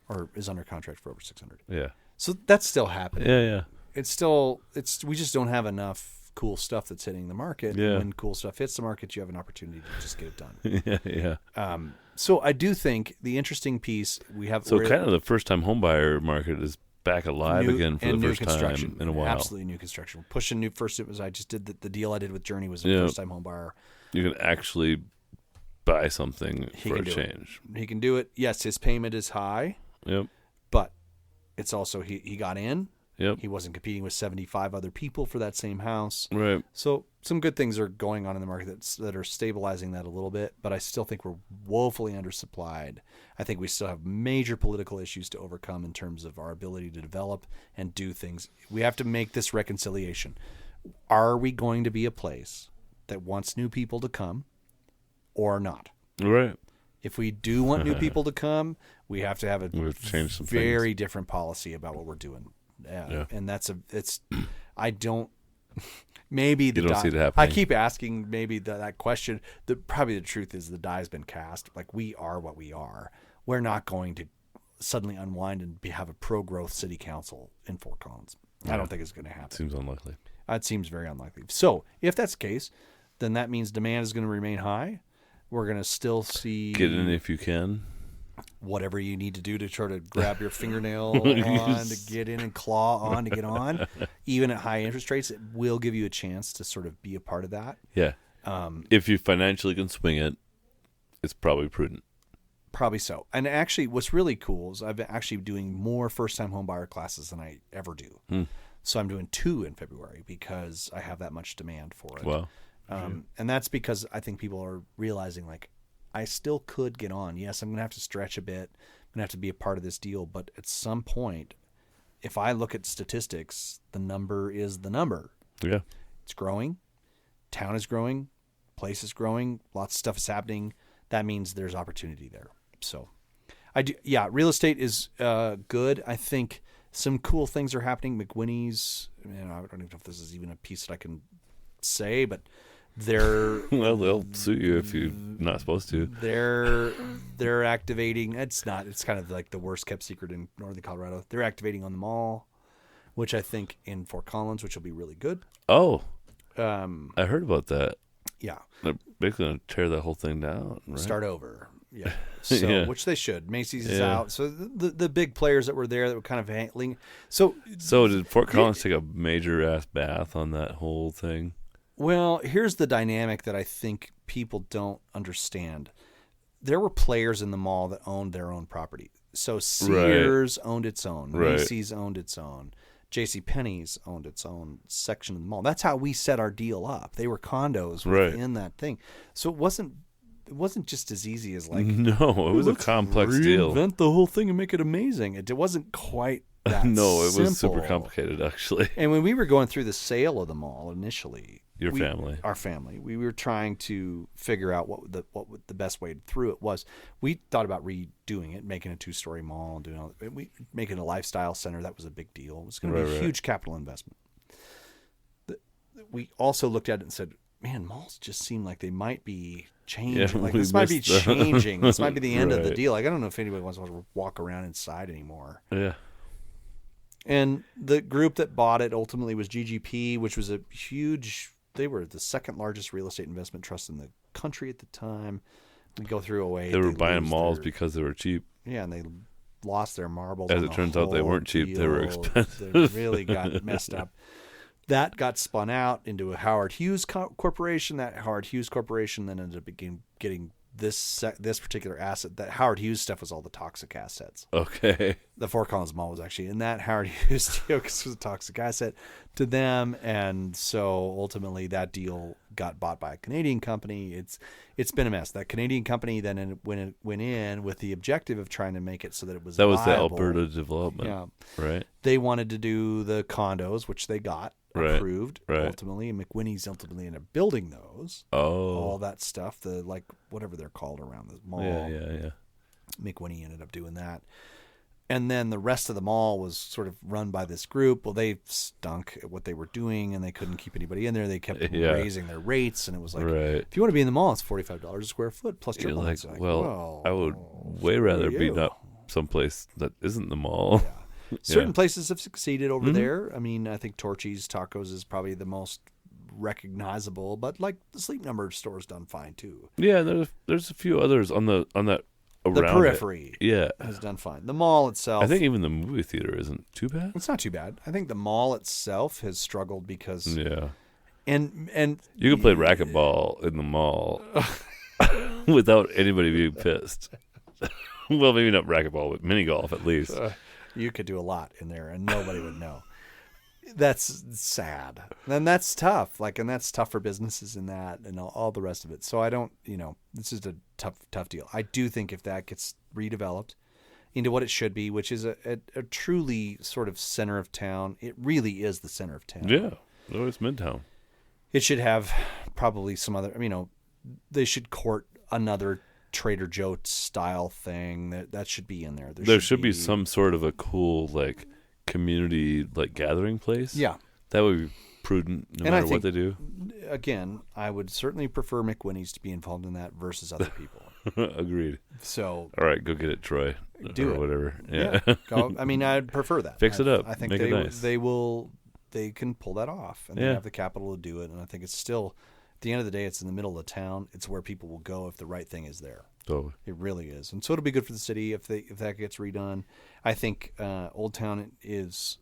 or is under contract for over $600. Yeah. So that's still happening. Yeah. We just don't have enough cool stuff that's hitting the market. Yeah. And when cool stuff hits the market, you have an opportunity to just get it done. Yeah. So I do think the interesting piece we have. So kind of the first-time homebuyer market is back alive again for the first time in a while. Absolutely new construction. We're pushing new. First, it was I just did the deal I did with Journey was a first-time homebuyer. You can actually buy something for a change. He can do it. Yes, his payment is high. Yep. But it's also he got in. Yep. He wasn't competing with 75 other people for that same house. Right. So some good things are going on in the market that are stabilizing that a little bit, but I still think we're woefully undersupplied. I think we still have major political issues to overcome in terms of our ability to develop and do things. We have to make this reconciliation. Are we going to be a place that wants new people to come or not? Right. If we do want new people to come, we have to have a change some very different policy about what we're doing. And I don't, maybe you don't see it happening. I keep asking maybe that question. Probably the truth is the die has been cast. Like, we are what we are. We're not going to suddenly unwind and have a pro-growth city council in Fort Collins. I don't think it's going to happen. Seems unlikely. It seems very unlikely. So if that's the case, then that means demand is going to remain high. We're going to still see. Get in if you can. Whatever you need to do to try to grab your fingernail on to get in and claw on to get on, even at high interest rates, it will give you a chance to sort of be a part of that. Yeah. If you financially can swing it, it's probably prudent. Probably so. And actually, what's really cool is I've been actually doing more first-time home buyer classes than I ever do. So I'm doing 2 in February because I have that much demand for it. Wow. And that's because I think people are realizing, like, I still could get on. Yes, I'm going to have to stretch a bit. I'm going to have to be a part of this deal. But at some point, if I look at statistics, the number is the number. Yeah. It's growing. Town is growing. Place is growing. Lots of stuff is happening. That means there's opportunity there. So, real estate is good. I think some cool things are happening. McWhinney's, I don't even know if this is even a piece that I can say, but they're well, they'll sue you if you're not supposed to. They're activating. It's kind of like the worst kept secret in northern Colorado. They're activating on the mall, which I think in Fort Collins, which will be really good. Oh, I heard about that. Yeah, they're basically going to tear that whole thing down. Right? Start over. Yeah. So which they should. Macy's is out. So the big players that were there that were kind of handling. So did Fort Collins take a major ass bath on that whole thing? Well, here's the dynamic that I think people don't understand. There were players in the mall that owned their own property. So Sears owned its own. Macy's owned its own. JCPenney's owned its own section of the mall. That's how we set our deal up. They were condos within that thing. So it wasn't just as easy as like, no, it was a complex deal. Reinvent the whole thing and make it amazing. It wasn't quite that no, it simple. was super complicated, actually. And when we were going through the sale of the mall initially, our family, we were trying to figure out what the best way through it was. We thought about redoing it, making a 2-story mall, and doing all that. Making a lifestyle center. That was a big deal. It was going to be a huge capital investment. We also looked at it and said, "Man, malls just seem like they might be changing. Like this might be changing. This might be the end of the deal. Like I don't know if anybody wants to walk around inside anymore." Yeah. And the group that bought it ultimately was GGP, which was a huge. They were the second largest real estate investment trust in the country at the time. We go through a way. They were buying malls because they were cheap. Yeah, and they lost their marbles. As it turns out, they weren't cheap. They were expensive. They really got messed up. That got spun out into a Howard Hughes Corporation. That Howard Hughes Corporation then ended up getting this particular asset. That Howard Hughes stuff was all the toxic assets. Okay. The Fort Collins Mall was actually in that Howard Hughes deal because it was a toxic asset to them, and so ultimately that deal got bought by a Canadian company. It's been a mess. That Canadian company then went in with the objective of trying to make it so that it was viable. The Alberta development. Yeah. Right. They wanted to do the condos, which they got approved ultimately, and McWhinney's ultimately ended up building those. All that stuff, whatever they're called around the mall. Yeah. McWhinney ended up doing that. And then the rest of the mall was sort of run by this group. Well, they stunk at what they were doing, and they couldn't keep anybody in there. They kept raising their rates, and it was like, if you want to be in the mall, it's $45 a square foot plus triple. Like, well, I would way rather be not someplace that isn't the mall. Yeah. Certain places have succeeded over there. I mean, I think Torchy's Tacos is probably the most recognizable, but like the Sleep Number store's done fine too. Yeah, there's a few others on that around the periphery. Yeah, has done fine. The mall itself, I think even the movie theater isn't too bad. It's not too bad. I think the mall itself has struggled because and you can play racquetball in the mall without anybody being pissed. Well, maybe not racquetball, but mini golf at least. You could do a lot in there, and nobody would know. That's sad. And that's tough. And that's tough for businesses in that and all the rest of it. So I don't, this is a tough deal. I do think if that gets redeveloped into what it should be, which is a truly sort of center of town, it really is the center of town. Yeah. Oh, it's Midtown. It should have probably some other, they should court another Trader Joe style thing that should be in there. There should be some sort of a cool, community gathering place. Yeah, that would be prudent no matter what they do. Again, I would certainly prefer McWhinney's to be involved in that versus other people. Agreed. So, all right, go get it, Troy. Do or whatever. Yeah. I'd prefer that. Fix it up. I think Make it nice. They can pull that off, and they have the capital to do it. And I think it's still, at the end of the day, it's in the middle of the town. It's where people will go if the right thing is there. Totally. It really is, and so it'll be good for the city if that gets redone. I think Old Town has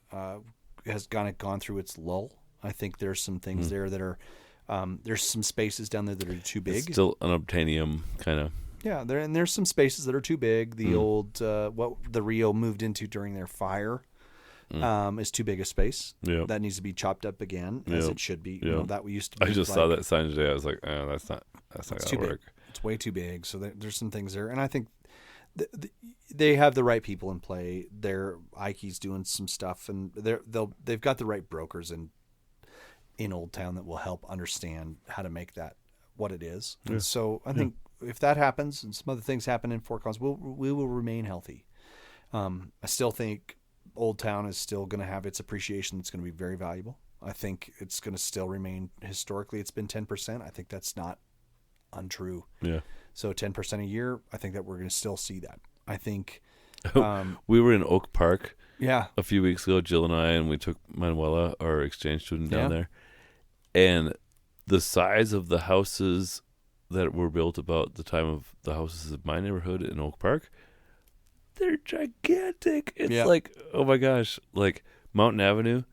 gone through its lull. I think there's some things there that are there's some spaces down there that are too big. It's still unobtainium kind of. Yeah, there's some spaces that are too big. The old what the Rio moved into during their fire is too big a space. Yeah, that needs to be chopped up again as it should be. That we used to. I just saw that sign today. I was like, oh, that's not gonna work. Big. It's way too big. So there's some things there, and I think they have the right people in play. Ike's doing some stuff, and they've got the right brokers in Old Town that will help understand how to make that what it is. And so I think if that happens and some other things happen in Fort Collins, we will remain healthy. I still think Old Town is still going to have its appreciation. That's going to be very valuable. I think it's going to still remain historically. It's been 10%. I think that's not untrue. Yeah. So 10% a year, I think that we're going to still see that. I think we were in Oak Park a few weeks ago, Jill and I, and we took Manuela, our exchange student, down there. And the size of the houses that were built about the time of the houses in my neighborhood in Oak Park, they're gigantic. It's like, oh my gosh, Mountain Avenue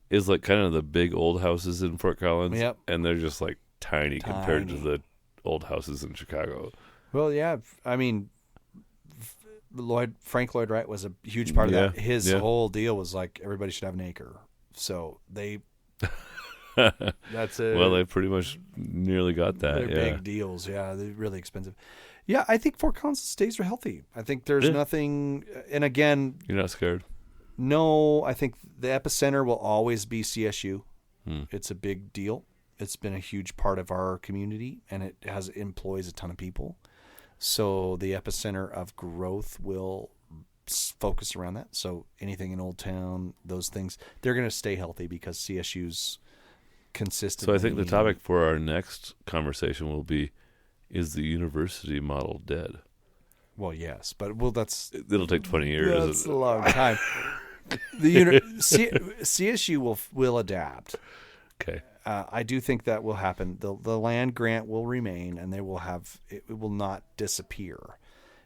is kind of the big old houses in Fort Collins, and they're just tiny compared to the old houses in Chicago. Well, yeah, I mean, Frank Lloyd Wright was a huge part of that. His whole deal was everybody should have an acre. So they that's it. Well, they pretty much nearly got that. They're big deals. Yeah, they're really expensive. Yeah, I think Fort Collins stays are healthy. I think there's nothing. And again, you're not scared. No, I think the epicenter will always be CSU. It's a big deal. It's been a huge part of our community, and it employs a ton of people. So the epicenter of growth will focus around that. So anything in Old Town, those things, they're going to stay healthy because CSU's consistent. So I think the topic for our next conversation will be, is the university model dead? Well, yes, but it'll take 20 years. That's a long time. CSU will adapt. Okay. I do think that will happen. The land grant will remain, and it will not disappear.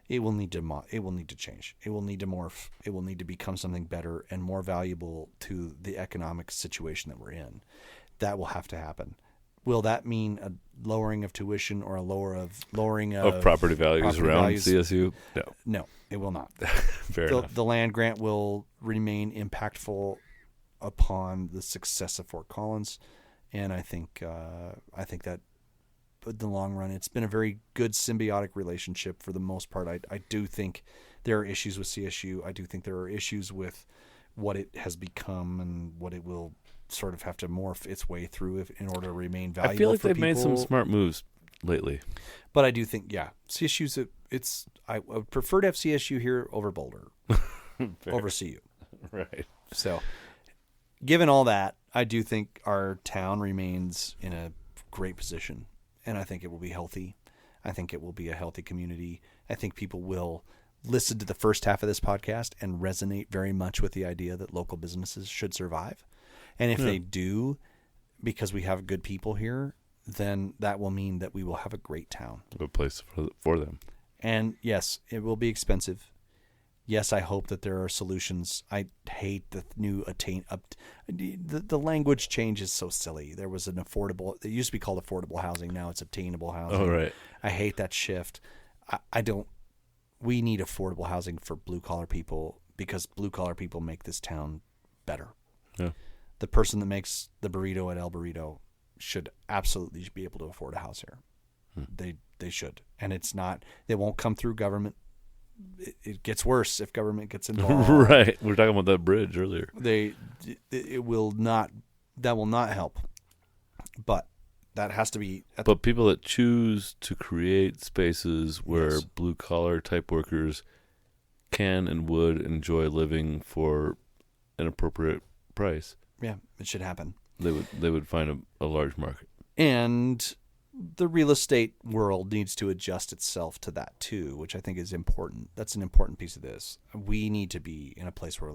It will need to change. It will need to morph. It will need to become something better and more valuable to the economic situation that we're in. That will have to happen. Will that mean a lowering of tuition or a lowering of property values around CSU? No, it will not. Fair enough. The land grant will remain impactful upon the success of Fort Collins, and I think that in the long run, it's been a very good symbiotic relationship for the most part. I do think there are issues with CSU. I do think there are issues with what it has become and what it will sort of have to morph its way through in order to remain valuable. I feel like they've people. made some smart moves lately. But I do think, CSU's I would prefer to have CSU here over Boulder. oversee you. Right. So, given all that, I do think our town remains in a great position, and I think it will be healthy. I think it will be a healthy community. I think people will listen to the first half of this podcast and resonate very much with the idea that local businesses should survive. And if they do, because we have good people here, then that will mean that we will have a great town. A good place for them. And yes, it will be expensive. Yes, I hope that there are solutions. I hate the new the language change is so silly. There was an affordable, it used to be called affordable housing. Now it's obtainable housing. Oh, right. I hate that shift. We need affordable housing for blue collar people because blue collar people make this town better. Yeah. The person that makes the burrito at El Burrito should absolutely be able to afford a house here. They should. And it's not, they won't come through government. It gets worse if government gets involved. Right. We were talking about that bridge earlier. It will not help. But that has to be. But people that choose to create spaces where blue collar type workers can and would enjoy living for an appropriate price. Yeah, it should happen. They would find a large market. And the real estate world needs to adjust itself to that too, which I think is important. That's an important piece of this. We need to be in a place where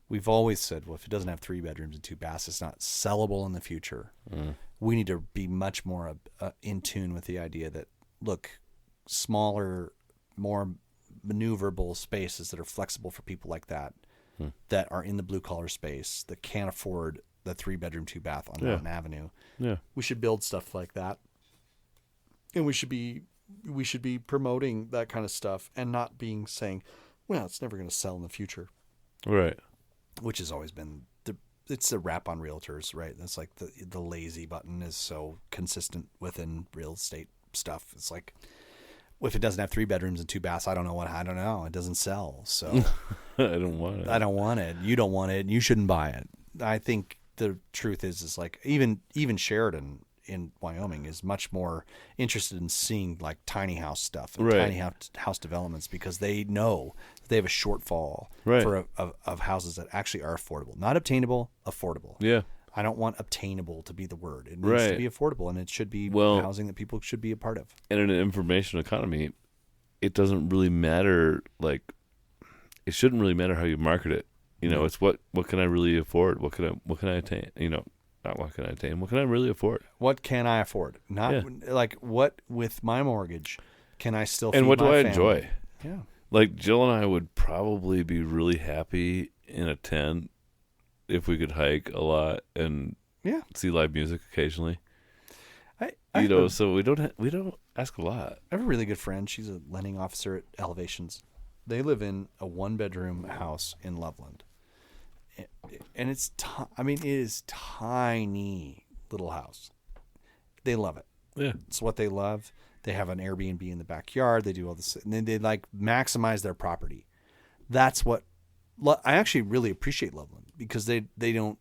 we've always said, well, if it doesn't have 3 bedrooms and 2 baths, it's not sellable in the future. We need to be much more in tune with the idea that, look, smaller, more maneuverable spaces that are flexible for people like that, that are in the blue collar space, that can't afford the 3 bedroom, 2 bath on Mountain Avenue. Yeah. We should build stuff like that. And we should be promoting that kind of stuff and not saying, well, it's never going to sell in the future. Right. Which has always been it's the rap on realtors, right? That's like the lazy button is so consistent within real estate stuff. It's like, well, if it doesn't have 3 bedrooms and 2 baths, I don't know. It doesn't sell. So I don't want it. I don't want it. You don't want it. And you shouldn't buy it. I think the truth is like even Sheridan in Wyoming is much more interested in seeing like tiny house stuff and tiny house developments because they know they have a shortfall of houses that actually are affordable, not obtainable, affordable. Yeah. I don't want obtainable to be the word. It needs to be affordable, and it should be housing that people should be a part of. And in an information economy, it doesn't really matter. Like, it shouldn't really matter how you market it. You know, it's what can I really afford? What can I attain? You know, not what can I attain? What can I really afford? What can I afford? Not like what with my mortgage can I still feed and what my do I family? enjoy? Yeah. Like Jill and I would probably be really happy in a tent if we could hike a lot and see live music occasionally. So we don't ask a lot. I have a really good friend. She's a lending officer at Elevations. They live in a 1-bedroom house in Loveland. And it is tiny little house. They love it. Yeah. It's what they love. They have an Airbnb in the backyard. They do all this. And then they like maximize their property. That's what I actually really appreciate Loveland because they don't,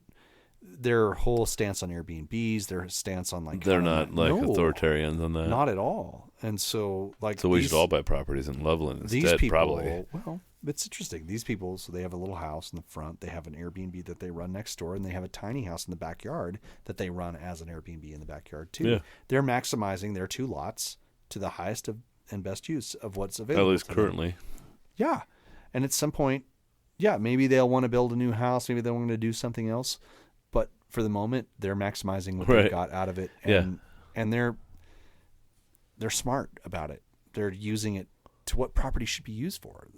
their whole stance on Airbnbs, their stance on like, they're not authoritarians on that. Not at all. And so we should all buy properties in Loveland instead, these people, probably. Well, it's interesting. These people, so they have a little house in the front. They have an Airbnb that they run next door, and they have a tiny house in the backyard that they run as an Airbnb in the backyard too. Yeah. They're maximizing their 2 lots to the highest and best use of what's available. At least currently. Yeah. And at some point, maybe they'll want to build a new house. Maybe they'll want to do something else. But for the moment, they're maximizing what they've got out of it. And they're smart about it. They're using it to what property should be used for.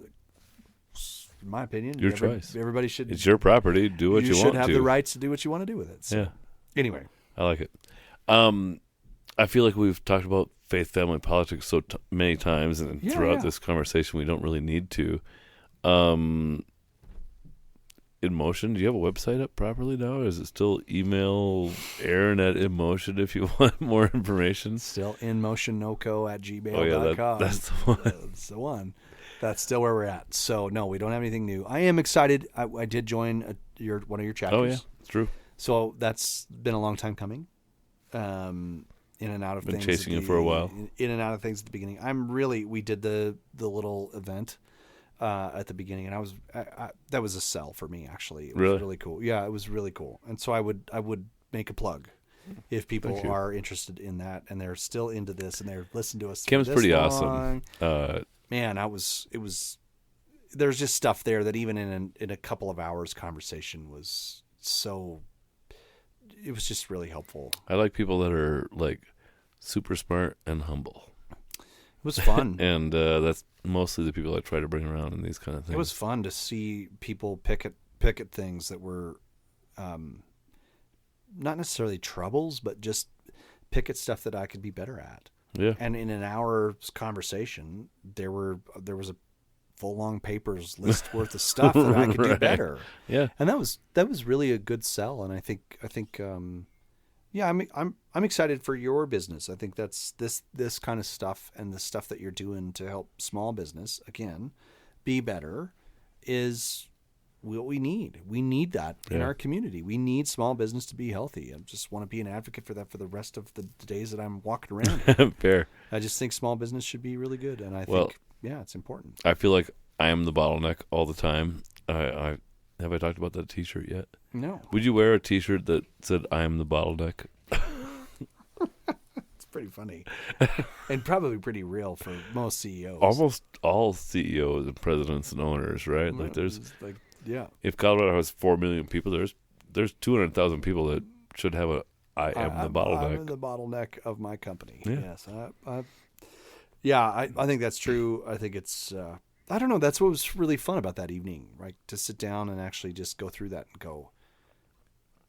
In my opinion, your choice. Everybody should. It's your property. Do what you want to. You should have the rights to do what you want to do with it. So. Yeah. Anyway, I like it. I feel like we've talked about faith, family, politics so many times, and throughout this conversation, we don't really need to. InMotion, do you have a website up properly now, or is it still email Aaron at InMotion if you want more information? Still InMotionNoco@gmail.com. Oh, yeah, that's the one. That's the one. That's still where we're at. So, no, we don't have anything new. I am excited. I did join one of your chapters. Oh, yeah, it's true. So that's been a long time coming. In and out of things. Been chasing it for a while. In and out of things at the beginning. We did the little event at the beginning, and that was a sell for me, actually. It was Really? really cool. Yeah, it was really cool. And so I would make a plug if people are interested in that and they're still into this and they're listening to us. Kim's this pretty long. awesome. Man, there's just stuff there that even in a couple of hours conversation was it was just really helpful. I like people that are like super smart and humble. It was fun. And that's mostly the people I try to bring around in these kind of things. It was fun to see people pick at things that were not necessarily troubles, but just pick at stuff that I could be better at. Yeah. And in an hour's conversation, there was a full long papers list worth of stuff that I could do better. Yeah. And that was really a good sell. And I think yeah, I'm excited for your business. I think that's this kind of stuff and the stuff that you're doing to help small business again be better is what we need. We need that in our community. We need small business to be healthy. I just want to be an advocate for that for the rest of the days that I'm walking around. Fair. I just think small business should be really good, and I think it's important. I feel like I am the bottleneck all the time. Have I talked about that T-shirt yet? No. Would you wear a T-shirt that said "I am the bottleneck"? It's pretty funny, and probably pretty real for most CEOs. Almost all CEOs and presidents and owners, right? Like yeah. If Colorado has 4 million people, there's 200,000 people that should have I am the bottleneck. I'm the bottleneck of my company. Yeah. Yes. I think that's true. I think it's I don't know. That's what was really fun about that evening, right? To sit down and actually just go through that and go,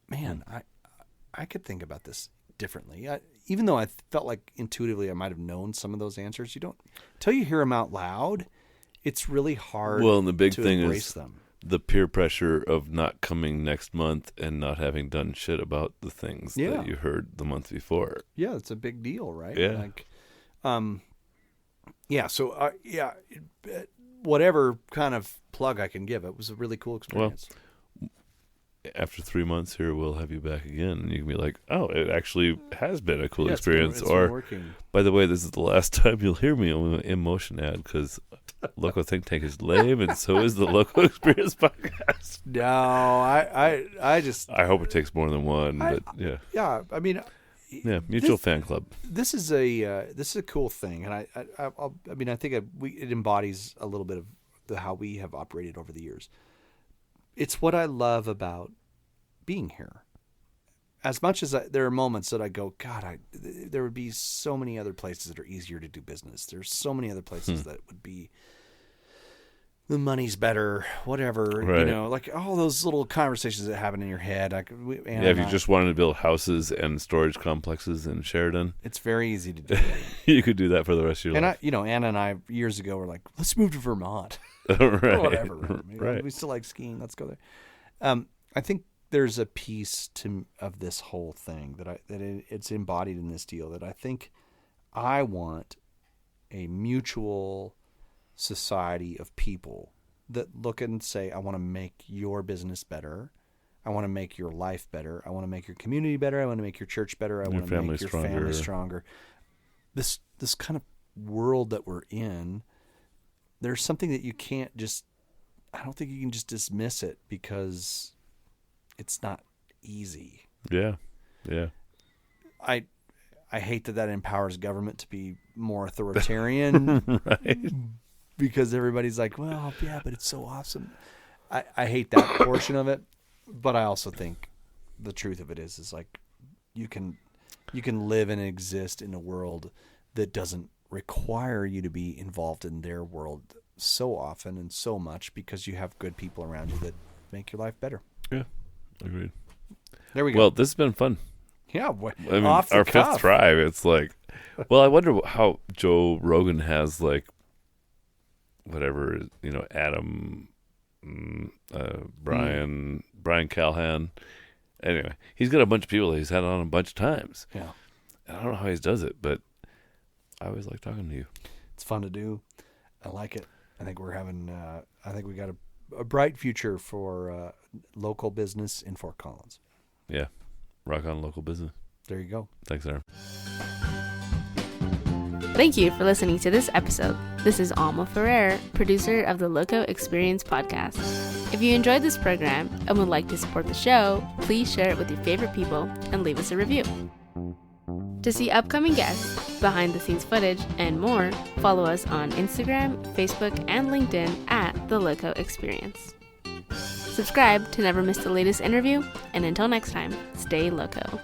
man, I could think about this differently. Even though I felt like intuitively I might have known some of those answers, you don't until you hear them out loud. It's really hard. Well, and the big to thing embrace is them. The peer pressure of not coming next month and not having done shit about the things that you heard the month before. Yeah, it's a big deal, right? Yeah. Like, So, whatever kind of plug I can give, it was a really cool experience. Well, after 3 months here, we'll have you back again, and you can be like, "Oh, it actually has been a cool experience." It's been working. By the way, this is the last time you'll hear me on an InMotion ad because LoCo Think Tank is lame, and so is the LoCo Experience podcast. No, I just. I hope it takes more than one, but yeah. Yeah, I mean. Yeah, mutual fan club. This is a cool thing, and I think it embodies a little bit of how we have operated over the years. It's what I love about being here. As much as there are moments that I go, God, there would be so many other places that are easier to do business. There's so many other places that would be. The money's better, whatever, right. Like all those little conversations that happen in your head. If you just wanted to build houses and storage complexes in Sheridan, it's very easy to do. You could do that for the rest of your life. And Anna and I years ago were like, let's move to Vermont. Right. Or whatever. Right. We still like skiing. Let's go there. I think there's a piece of this whole thing it's embodied in this deal that I think I want a mutual society of people that look and say, I want to make your business better. I want to make your life better. I want to make your community better. I want to make your church better. I want to make your family stronger. This kind of world that we're in, there's something that you can't I don't think you can just dismiss it because it's not easy. Yeah. Yeah. I hate that empowers government to be more authoritarian. Right. Because everybody's like, well, yeah, but it's so awesome. I hate that portion of it, but I also think the truth of it is like you can live and exist in a world that doesn't require you to be involved in their world so often and so much because you have good people around you that make your life better. Yeah, agreed. There we go. Well, this has been fun. Yeah, off the our cuff. Fifth try. It's like, well, I wonder how Joe Rogan has like. Whatever, Adam, Brian Callahan. Anyway, he's got a bunch of people that he's had on a bunch of times. Yeah. And I don't know how he does it, but I always like talking to you. It's fun to do. I like it. I think we got a bright future for local business in Fort Collins. Yeah. Rock on local business. There you go. Thanks, Aaron. Thank you for listening to this episode. This is Alma Ferrer, producer of the LoCo Experience podcast. If you enjoyed this program and would like to support the show, please share it with your favorite people and leave us a review. To see upcoming guests, behind-the-scenes footage, and more, follow us on Instagram, Facebook, and LinkedIn at the LoCo Experience. Subscribe to never miss the latest interview, and until next time, stay LoCo.